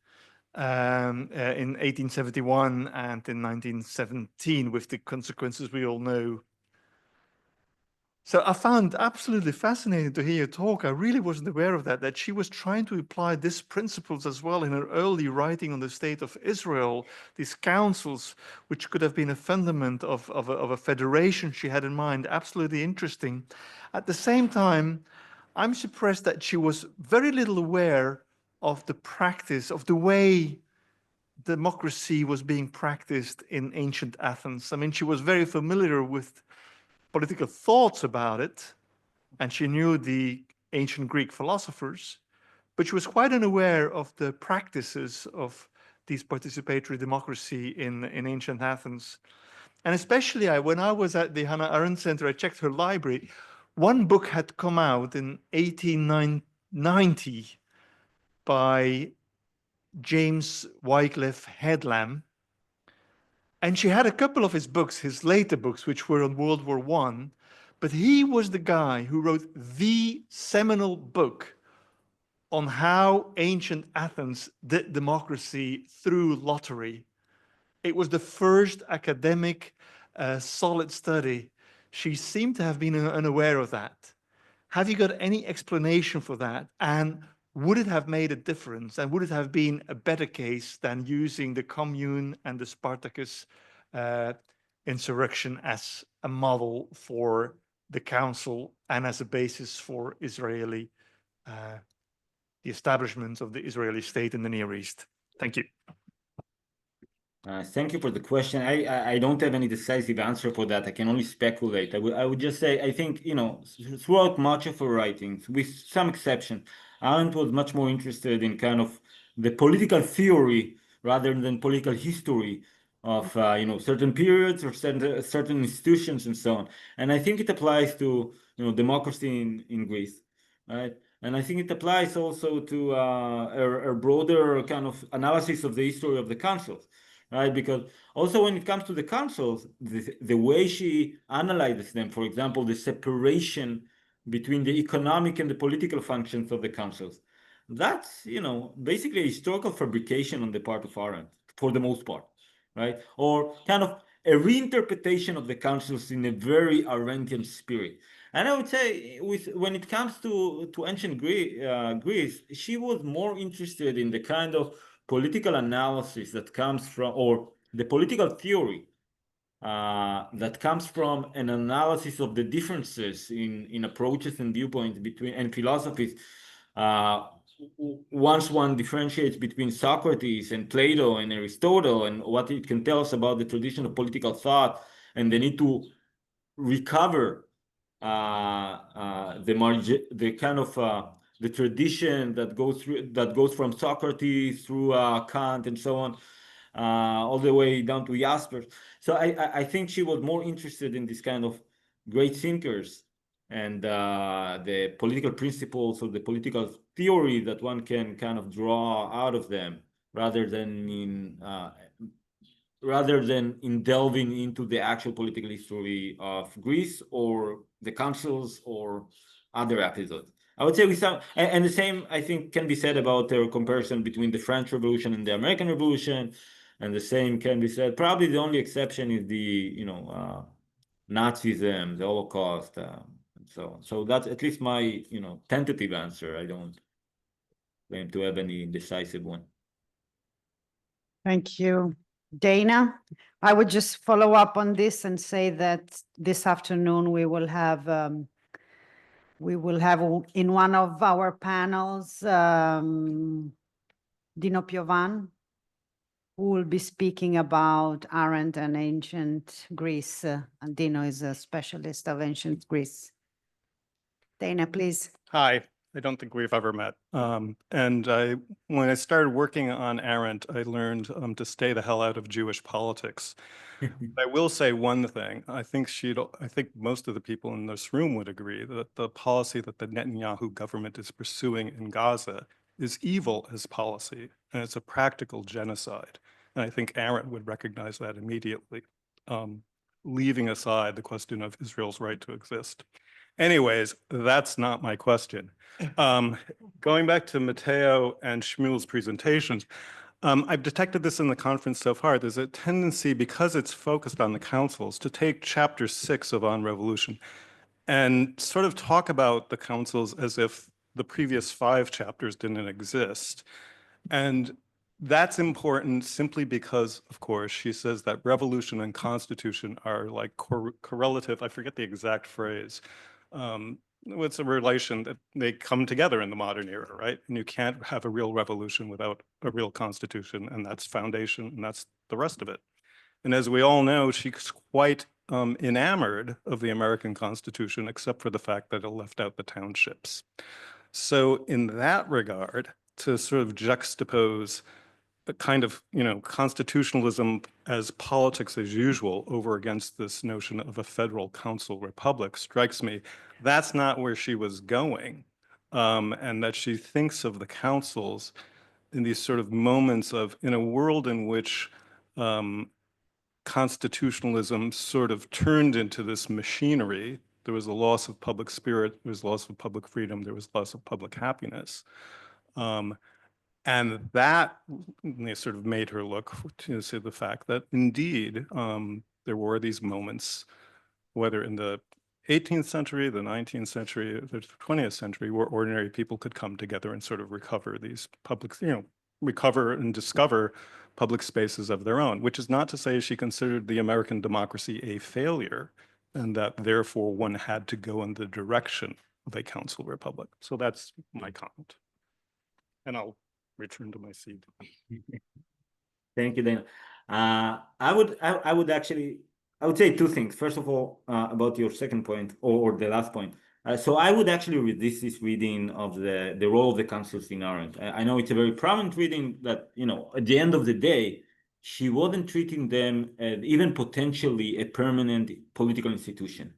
in 1871 and in 1917, with the consequences we all know. So I found absolutely fascinating to hear you talk. I really wasn't aware of that she was trying to apply these principles as well in her early writing on the state of Israel, these councils, which could have been a fundament of a federation she had in mind. Absolutely interesting. At the same time, I'm surprised that she was very little aware of the practice, of the way democracy was being practiced in ancient Athens. I mean, she was very familiar with political thoughts about it, and she knew the ancient Greek philosophers, but she was quite unaware of the practices of these participatory democracy in ancient Athens. And especially when I was at the Hannah Arendt Center, I checked her library. One book had come out in 1890 by James Wycliffe Headlam, And she had a couple of his books, his later books, which were on World War I, but he was the guy who wrote the seminal book on how ancient Athens did democracy through lottery. It was the first academic, solid study. She seemed to have been unaware of that. Have you got any explanation for that? And would it have made a difference? And would it have been a better case than using the Commune and the Spartacus insurrection as a model for the council and as a basis for Israeli, the establishment of the Israeli state in the Near East? Thank you. Thank you for the question. I don't have any decisive answer for that. I can only speculate. I would just say, I think, you know, throughout much of her writings, with some exception, Arendt was much more interested in kind of the political theory rather than political history of, you know, certain periods or certain institutions and so on. And I think it applies to, you know, democracy in Greece, right? And I think it applies also to a broader kind of analysis of the history of the councils. Right, because also when it comes to the councils, the way she analyzes them, for example, the separation between the economic and the political functions of the councils, that's, you know, basically a historical fabrication on the part of Arendt, for the most part, right? Or kind of a reinterpretation of the councils in a very Arendtian spirit. And I would say, when it comes to ancient Greece, she was more interested in the kind of political analysis that comes from, or the political theory that comes from an analysis of the differences in approaches and viewpoints between and philosophies. Once one differentiates between Socrates and Plato and Aristotle and what it can tell us about the tradition of political thought, and the need to recover the kind of the tradition that goes from Socrates through Kant and so on, all the way down to Jaspers. So I think she was more interested in this kind of great thinkers and the political principles or the political theory that one can kind of draw out of them, rather than in delving into the actual political history of Greece or the councils or other episodes. I would say and the same, I think, can be said about their comparison between the French Revolution and the American Revolution, and the same can be said. Probably the only exception is the, you know, Nazism, the Holocaust, and so on. So that's at least my, you know, tentative answer. I don't claim to have any decisive one. Thank you. Dana, I would just follow up on this and say that this afternoon we will have in one of our panels Dino Piovan, who will be speaking about Arendt and ancient Greece. And Dino is a specialist of ancient Greece. Dana, please. Hi. I don't think we've ever met. When I started working on Arendt, I learned to stay the hell out of Jewish politics. I will say one thing. I think most of the people in this room would agree that the policy that the Netanyahu government is pursuing in Gaza is evil as policy, and it's a practical genocide. And I think Arendt would recognize that immediately, leaving aside the question of Israel's right to exist. Anyways, that's not my question. Going back to Matteo and Shmuel's presentations, I've detected this in the conference so far. There's a tendency, because it's focused on the councils, to take chapter 6 of On Revolution and sort of talk about the councils as if the previous 5 chapters didn't exist. And that's important simply because, of course, she says that revolution and constitution are like correlative. I forget the exact phrase. It's a relation that they come together in the modern era, right? And you can't have a real revolution without a real constitution, and that's foundation, and that's the rest of it. And as we all know, she's quite enamored of the American Constitution, except for the fact that it left out the townships. So in that regard, to sort of juxtapose a kind of, you know, constitutionalism as politics as usual over against this notion of a federal council republic strikes me that's not where she was going, and that she thinks of the councils in these sort of moments of, in a world in which constitutionalism sort of turned into this machinery. There was a loss of public spirit, there was loss of public freedom, there was loss of public happiness. And that sort of made her look to the fact that indeed there were these moments, whether in the 18th century, the 19th century, the 20th century, where ordinary people could come together and sort of recover these public, recover and discover public spaces of their own, which is not to say she considered the American democracy a failure and that therefore one had to go in the direction of a council republic. So that's my comment. And I'll return to my seat. Thank you, Dana. I would say two things. First of all, about your second point or the last point. So I would actually resist this reading of the role of the councils in Arendt. I know it's a very prominent reading that, at the end of the day, she wasn't treating them as even potentially a permanent political institution.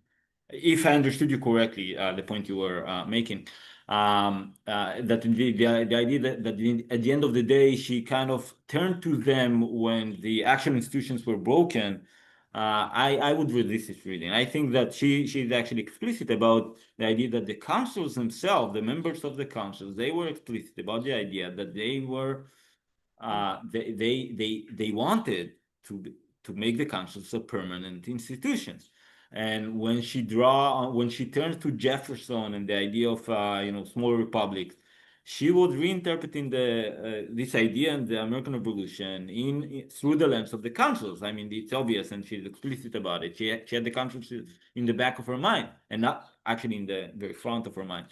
If I understood you correctly, the point you were making, that the idea that at the end of the day, she kind of turned to them when the actual institutions were broken. I would resist this reading. I think that she's actually explicit about the idea that the councils themselves, the members of the councils, they were explicit about the idea that they were they wanted to make the councils a permanent institutions. And when she turns to Jefferson and the idea of small republics, she was reinterpreting this idea in the American Revolution through the lens of the councils. I mean, it's obvious, and she's explicit about it. She had the councils in the back of her mind, and not actually in the very front of her mind.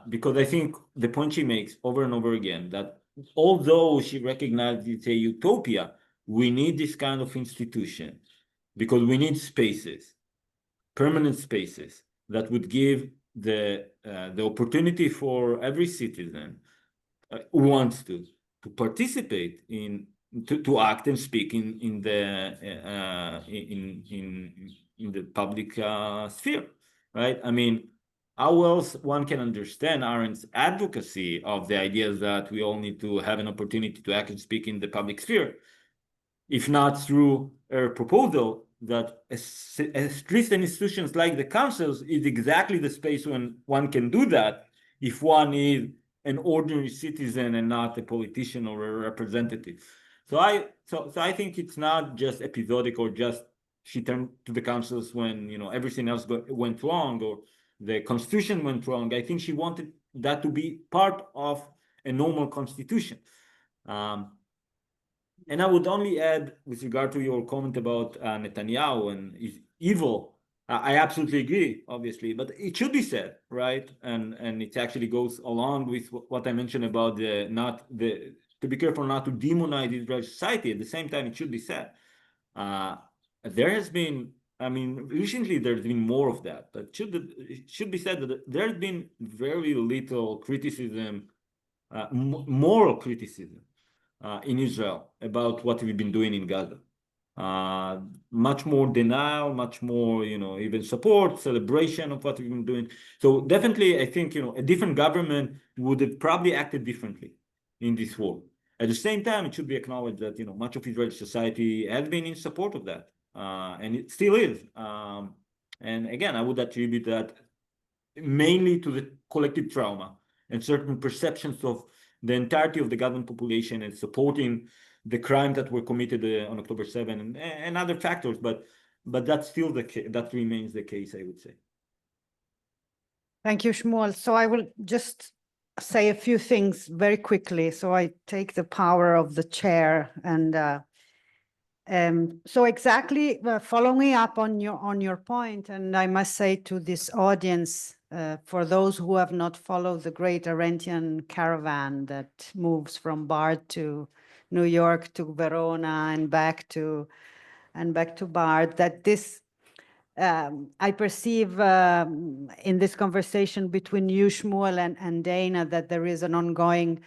Because I think the point she makes over and over again, that although she recognized it's a utopia, we need this kind of institution because we need spaces, permanent spaces that would give the opportunity for every citizen who wants to participate to act and speak in the public sphere, right? I mean, how else one can understand Arendt's advocacy of the ideas that we all need to have an opportunity to act and speak in the public sphere, if not through a proposal that Christian institutions like the councils is exactly the space when one can do that if one is an ordinary citizen and not a politician or a representative. So I think it's not just episodic or just she turned to the councils when everything else went wrong or the constitution went wrong. I think she wanted that to be part of a normal constitution. And I would only add, with regard to your comment about Netanyahu and his evil, I absolutely agree, obviously, but it should be said, right? And it actually goes along with what I mentioned about to be careful not to demonize Israeli society. At the same time, it should be said. There has been, recently there's been more of that, but it should be said that there's been very little criticism, moral criticism, in Israel about what we've been doing in Gaza. Much more denial, much more, even support, celebration of what we've been doing. So definitely, I think, a different government would have probably acted differently in this war. At the same time, it should be acknowledged that, much of Israeli society has been in support of that, and it still is. And again, I would attribute that mainly to the collective trauma and certain perceptions of the entirety of the Gazan population and supporting the crimes that were committed on October 7 and other factors, but that's still that remains the case, I would say. Thank you, Shmuel. So I will just say a few things very quickly. So I take the power of the chair and so exactly following up on your point, and I must say to this audience, for those who have not followed the great Arendtian caravan that moves from Bard to New York to Verona and back to Bard, that this I perceive in this conversation between you, Shmuel, and Dana, that there is an ongoing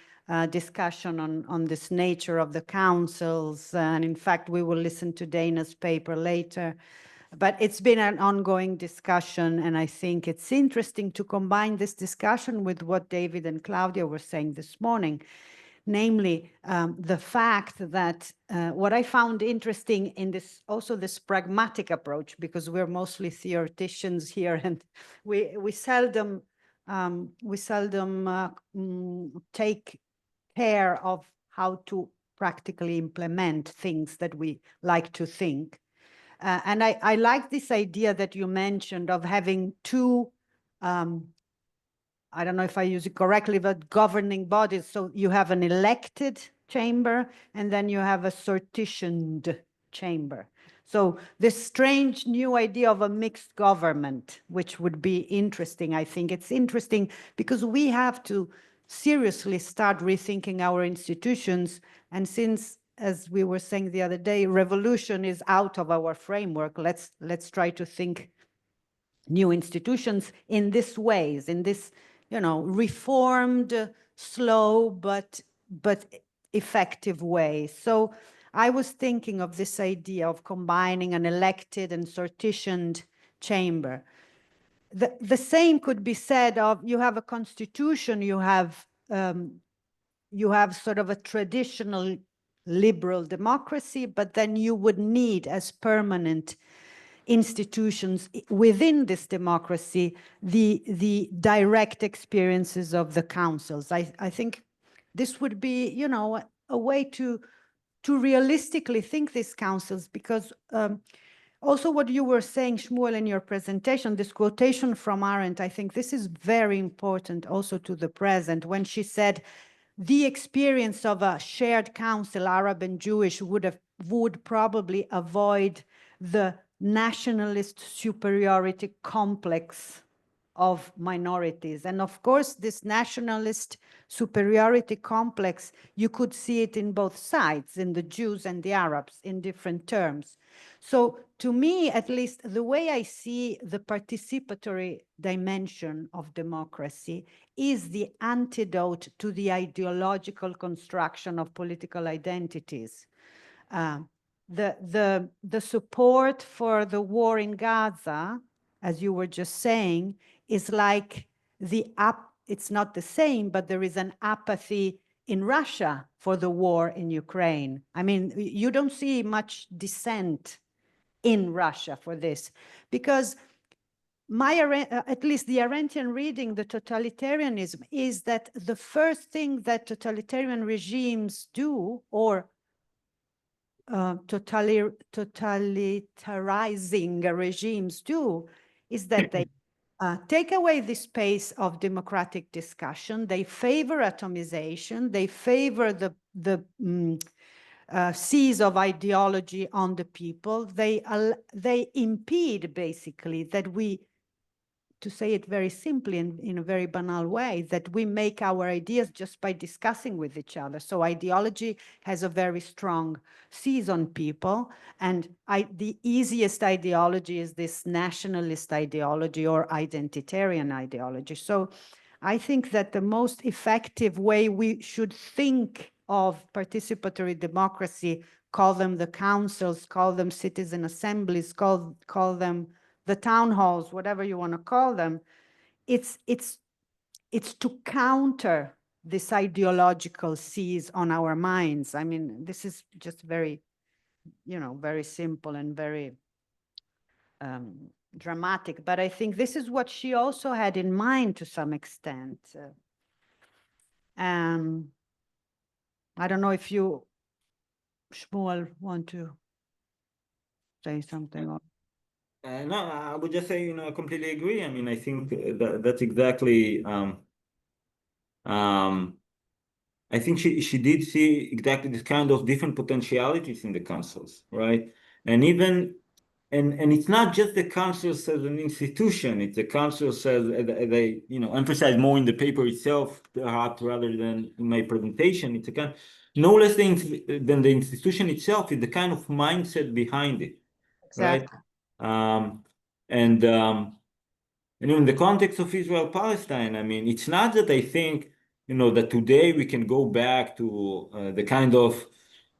discussion on this nature of the councils. And in fact, we will listen to Dana's paper later. But it's been an ongoing discussion, and I think it's interesting to combine this discussion with what David and Claudia were saying this morning, namely the fact that what I found interesting in this, also this pragmatic approach, because we're mostly theoreticians here, and we seldom take care of how to practically implement things that we like to think. And I like this idea that you mentioned of having two, I don't know if I use it correctly, but governing bodies. So you have an elected chamber, and then you have a sortitioned chamber. So this strange new idea of a mixed government, which would be interesting, I think. It's interesting because we have to seriously start rethinking our institutions. And since, as we were saying the other day, revolution is out of our framework, let's try to think new institutions in this ways, in this, you know, reformed, slow, but effective way. So I was thinking of this idea of combining an elected and sortitioned chamber. The same could be said of, you have a constitution, you have sort of a traditional liberal democracy, but then you would need as permanent institutions within this democracy the direct experiences of the councils. I think this would be, you know, a way to realistically think these councils, because also what you were saying, Shmuel, in your presentation, this quotation from Arendt, I think this is very important also to the present, when she said, the experience of a shared council, Arab and Jewish, would probably avoid the nationalist superiority complex of minorities. And of course, this nationalist superiority complex, you could see it in both sides, in the Jews and the Arabs, in different terms. So to me, at least, the way I see the participatory dimension of democracy is the antidote to the ideological construction of political identities. The support for the war in Gaza, as you were just saying, is like it's not the same, but there is an apathy in Russia for the war in Ukraine. I mean, you don't see much dissent in Russia for this, because at least the Arendtian reading, the totalitarianism, is that the first thing that totalitarian regimes do, or totalitariarizing regimes do, is that they take away the space of democratic discussion. They favor atomization. They favor the seize of ideology on the people. They impede, basically, that we, to say it very simply in a very banal way, that we make our ideas just by discussing with each other. So ideology has a very strong seize on people, and the easiest ideology is this nationalist ideology or identitarian ideology. So I think that the most effective way we should think of participatory democracy, call them the councils, call them citizen assemblies, call them the town halls, whatever you want to call them, it's to counter this ideological seize on our minds. I mean, this is just very, you know, very simple and very dramatic, but I think this is what she also had in mind to some extent. I don't know if you, Shmuel, want to say something. No, I would just say, you know, I completely agree. I mean, I think that's exactly, I think she did see exactly this kind of different potentialities in the councils, right? And even, and it's not just the councils as an institution, it's the councils as they, you know, emphasize more in the paper itself, perhaps, rather than in my presentation. It's a kind, no less than the institution itself, is the kind of mindset behind it, Exactly. right? And in the context of Israel-Palestine, I mean, it's not that I think, you know, that today we can go back to the kind of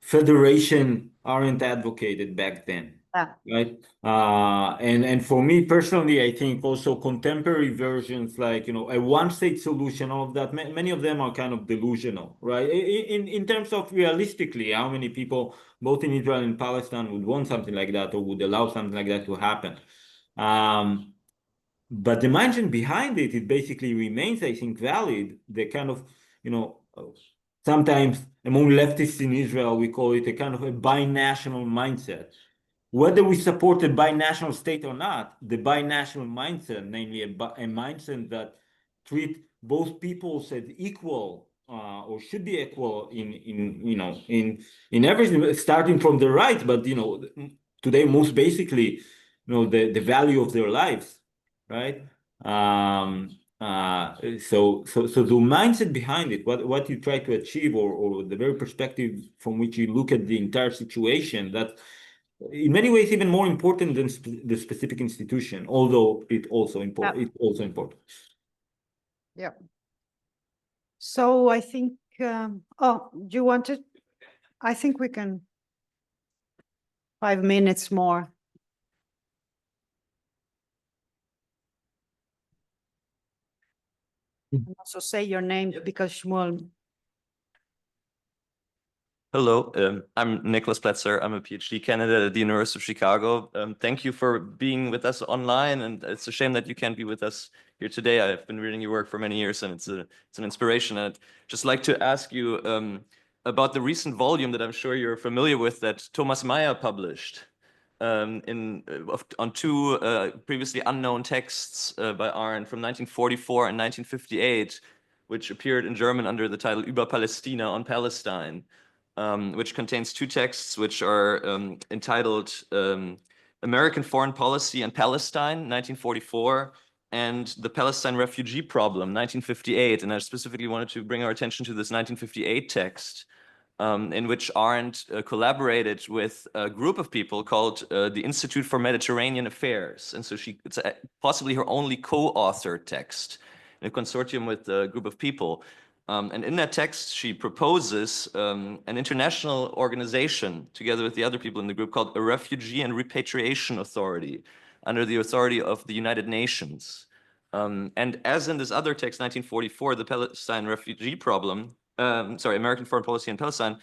federation Arendt advocated back then. right? And for me personally, I think also contemporary versions like, a one-state solution, all of that, many of them are kind of delusional, right? In terms of realistically, how many people, both in Israel and Palestine, would want something like that or would allow something like that to happen? But the mindset behind it, it basically remains, I think, valid. The kind of, sometimes among leftists in Israel, we call it a kind of a binational mindset. Whether we support a binational state or not, the binational mindset, namely a mindset that treat both peoples as equal or should be equal in everything, starting from the right, but today most basically, the value of their lives, right? So the mindset behind it, what you try to achieve, or the very perspective from which you look at the entire situation, that in many ways even more important than the specific institution, although it's also important. Yeah. So I think, do you want to? I think we can 5 minutes more. Also say your name, because Shmuel. Hello, I'm Nicholas Pletzer. I'm a PhD candidate at the University of Chicago. Thank you for being with us online, and it's a shame that you can't be with us here today. I've been reading your work for many years, and it's an inspiration. I'd just like to ask you about the recent volume that I'm sure you're familiar with that Thomas Meyer published on two previously unknown texts by Arendt from 1944 and 1958, which appeared in German under the title Über Palästina, on Palestine. Which contains two texts which are entitled American Foreign Policy and Palestine, 1944, and The Palestine Refugee Problem, 1958. And I specifically wanted to bring our attention to this 1958 text, in which Arendt collaborated with a group of people called the Institute for Mediterranean Affairs. And so it's possibly her only co-authored text in a consortium with a group of people. And in that text, she proposes an international organization together with the other people in the group called a Refugee and Repatriation Authority under the authority of the United Nations. And as in this other text, 1944, the Palestine Refugee Problem, American Foreign Policy in Palestine,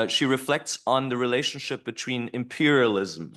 she reflects on the relationship between imperialism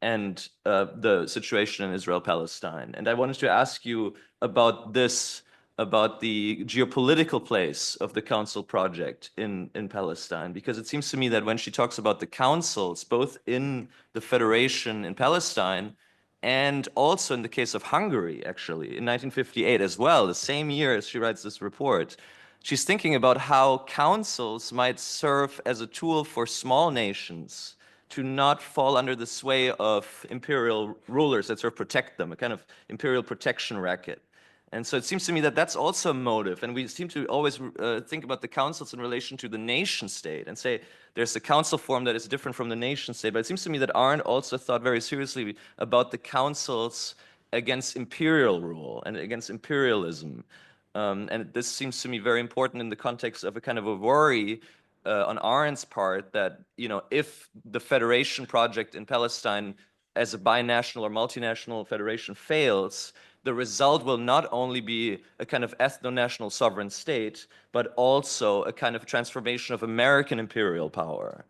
and the situation in Israel-Palestine. And I wanted to ask you about this, about the geopolitical place of the Council project in Palestine, because it seems to me that when she talks about the councils, both in the Federation in Palestine and also in the case of Hungary, actually, in 1958 as well, the same year as she writes this report, she's thinking about how councils might serve as a tool for small nations to not fall under the sway of imperial rulers that sort of protect them, a kind of imperial protection racket. And so it seems to me that that's also a motive. And we seem to always think about the councils in relation to the nation state and say there's a council form that is different from the nation state. But it seems to me that Arendt also thought very seriously about the councils against imperial rule and against imperialism. And this seems to me very important in the context of a kind of a worry on Arendt's part that, if the federation project in Palestine as a binational or multinational federation fails, the result will not only be a kind of ethno-national sovereign state, but also a kind of transformation of American imperial power.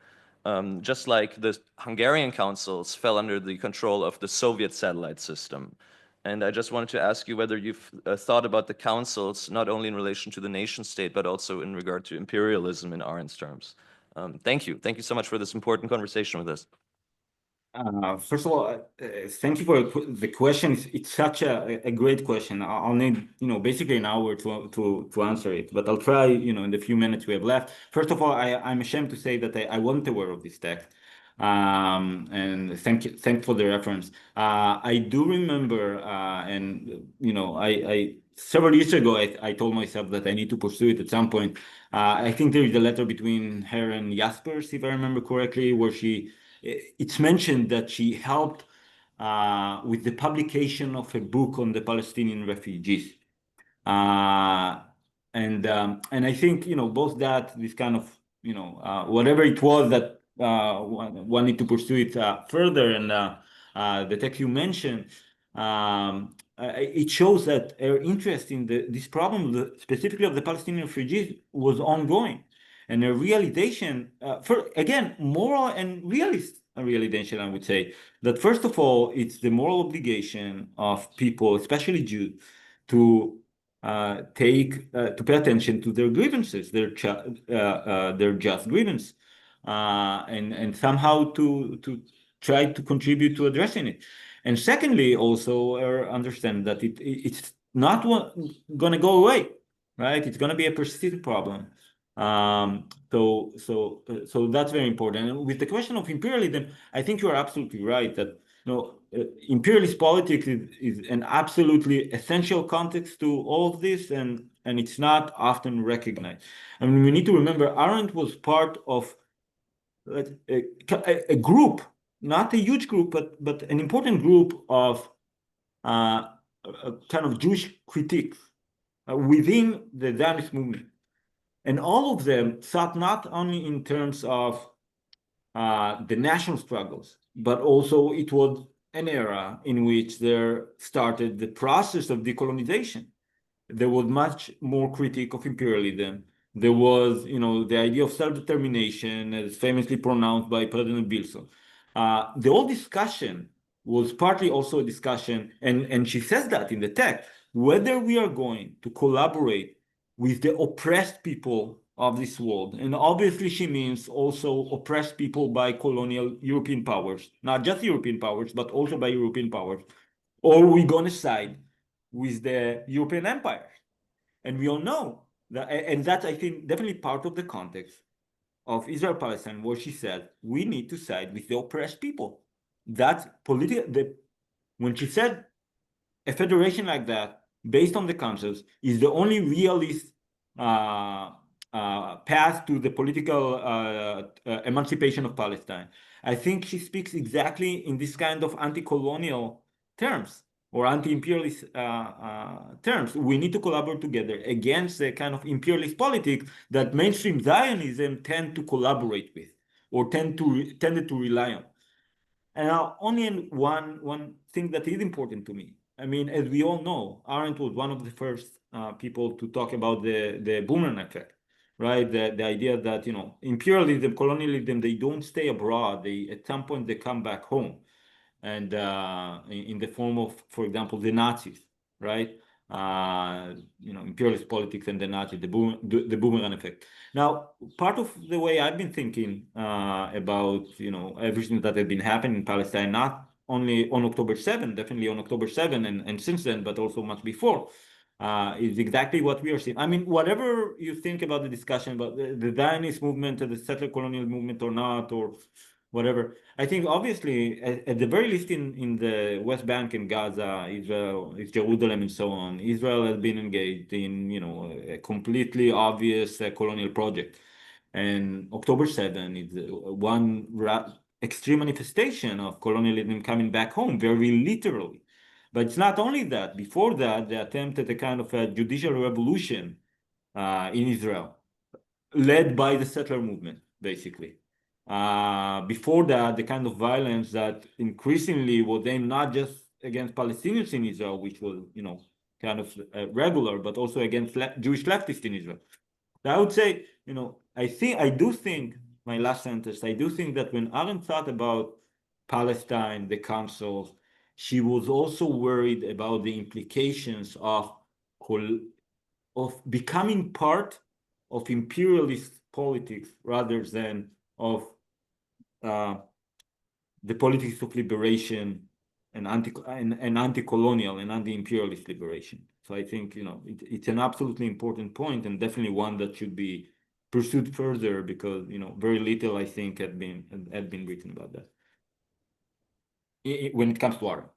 Just like the Hungarian councils fell under the control of the Soviet satellite system. And I just wanted to ask you whether you've thought about the councils, not only in relation to the nation state, but also in regard to imperialism in Arendt's terms. Thank you. Thank you so much for this important conversation with us. First of all, thank you for the question. It's such a great question. I'll need, basically an hour to answer it, but I'll try, in the few minutes we have left. First of all, I'm ashamed to say that I wasn't aware of this text. And thank you for the reference. I do remember, and I several years ago, I told myself that I need to pursue it at some point. I think there is a letter between her and Jaspers, if I remember correctly, where it's mentioned that she helped with the publication of a book on the Palestinian refugees. And I think, both this kind of, whatever it was that one need to pursue it further. And the text you mentioned, it shows that her interest in this problem, specifically of the Palestinian refugees, was ongoing. And a realization, again, moral and realist realization, I would say, that first of all, it's the moral obligation of people, especially Jews, to pay attention to their grievances, their just grievance, and somehow to try to contribute to addressing it. And secondly, also understand that it's not going to go away, right? It's going to be a persistent problem. So that's very important. And with the question of imperialism, I think you are absolutely right that imperialist politics is an absolutely essential context to all of this, and it's not often recognized. I mean, we need to remember Arendt was part of a group, not a huge group, but an important group of kind of Jewish critics within the Zionist movement. And all of them thought not only in terms of the national struggles, but also it was an era in which there started the process of decolonization. There was much more critique of imperialism. There was, the idea of self-determination, as famously pronounced by President Wilson. The whole discussion was partly also a discussion, and she says that in the text, whether we are going to collaborate with the oppressed people of this world. And obviously she means also oppressed people by colonial European powers, not just European powers, but also by European powers. Or we're going to side with the European empires. And we all know that, and that's, I think, definitely part of the context of Israel-Palestine, where she said, we need to side with the oppressed people. That's political. When she said a federation like that, based on the concepts, is the only realist path to the political emancipation of Palestine. I think she speaks exactly in this kind of anti-colonial terms or anti-imperialist terms. We need to collaborate together against the kind of imperialist politics that mainstream Zionism tend to collaborate with or tended to rely on. And now, only one thing that is important to me. I mean, as we all know, Arendt was one of the first people to talk about the boomerang effect, right? The idea that, imperialism, colonialism, they don't stay abroad. At some point, they come back home. And in the form of, for example, the Nazis, right? Imperialist politics and the Nazis, the boomerang effect. Now, part of the way I've been thinking about, everything that has been happening in Palestine, not only on October 7, definitely on October 7 and since then, but also much before, is exactly what we are seeing. I mean, whatever you think about the discussion about the Zionist movement or the settler colonial movement or not, or whatever, I think obviously, at the very least in the West Bank and Gaza, Israel, Jerusalem and so on, Israel has been engaged in, a completely obvious colonial project. And October 7 is one extreme manifestation of colonialism coming back home, very literally. But it's not only that. Before that, they attempted a kind of a judicial revolution in Israel, led by the settler movement, basically. Before that, the kind of violence that increasingly was aimed not just against Palestinians in Israel, which was, kind of regular, but also against Jewish leftists in Israel. So I would say, I do think, my last sentence, I do think that when Arendt thought about Palestine, the councils, she was also worried about the implications of becoming part of imperialist politics rather than of the politics of liberation and anti-colonial and anti-imperialist liberation. So I think, it's an absolutely important point and definitely one that should be pursued further because, very little, I think, had been written about that when it comes to art.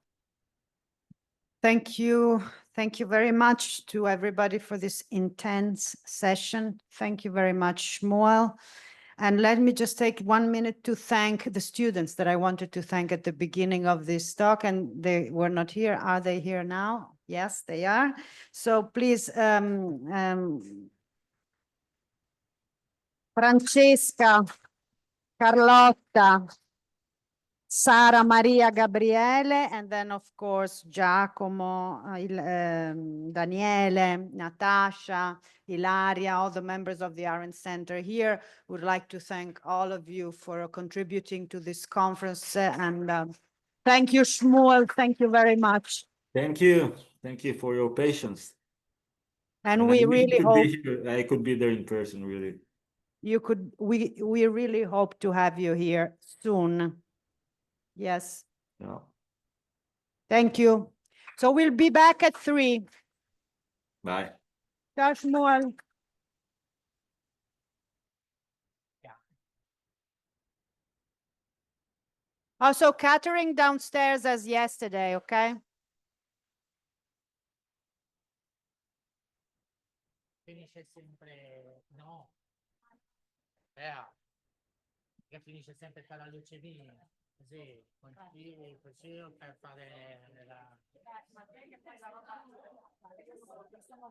Thank you. Thank you very much to everybody for this intense session. Thank you very much, Shmuel. And let me just take 1 minute to thank the students that I wanted to thank at the beginning of this talk, and they were not here. Are they here now? Yes, they are. So please, Francesca, Carlotta, Sara Maria Gabriele, and then of course Giacomo, Daniele, Natasha, Ilaria, all the members of the Arendt Center here. Would like to thank all of you for contributing to this conference, and thank you, Shmuel. Thank you very much. Thank you. Thank you for your patience. And we really hope I could be there in person, really. you could, we really hope to have you here soon. Yes. Yeah. Thank you. So we'll be back at 3. Bye. Ciao, Shmuel. Also, catering downstairs as yesterday, okay? Finisce sempre, no. Che finisce sempre con la luce mia. Così, continui così per fare la...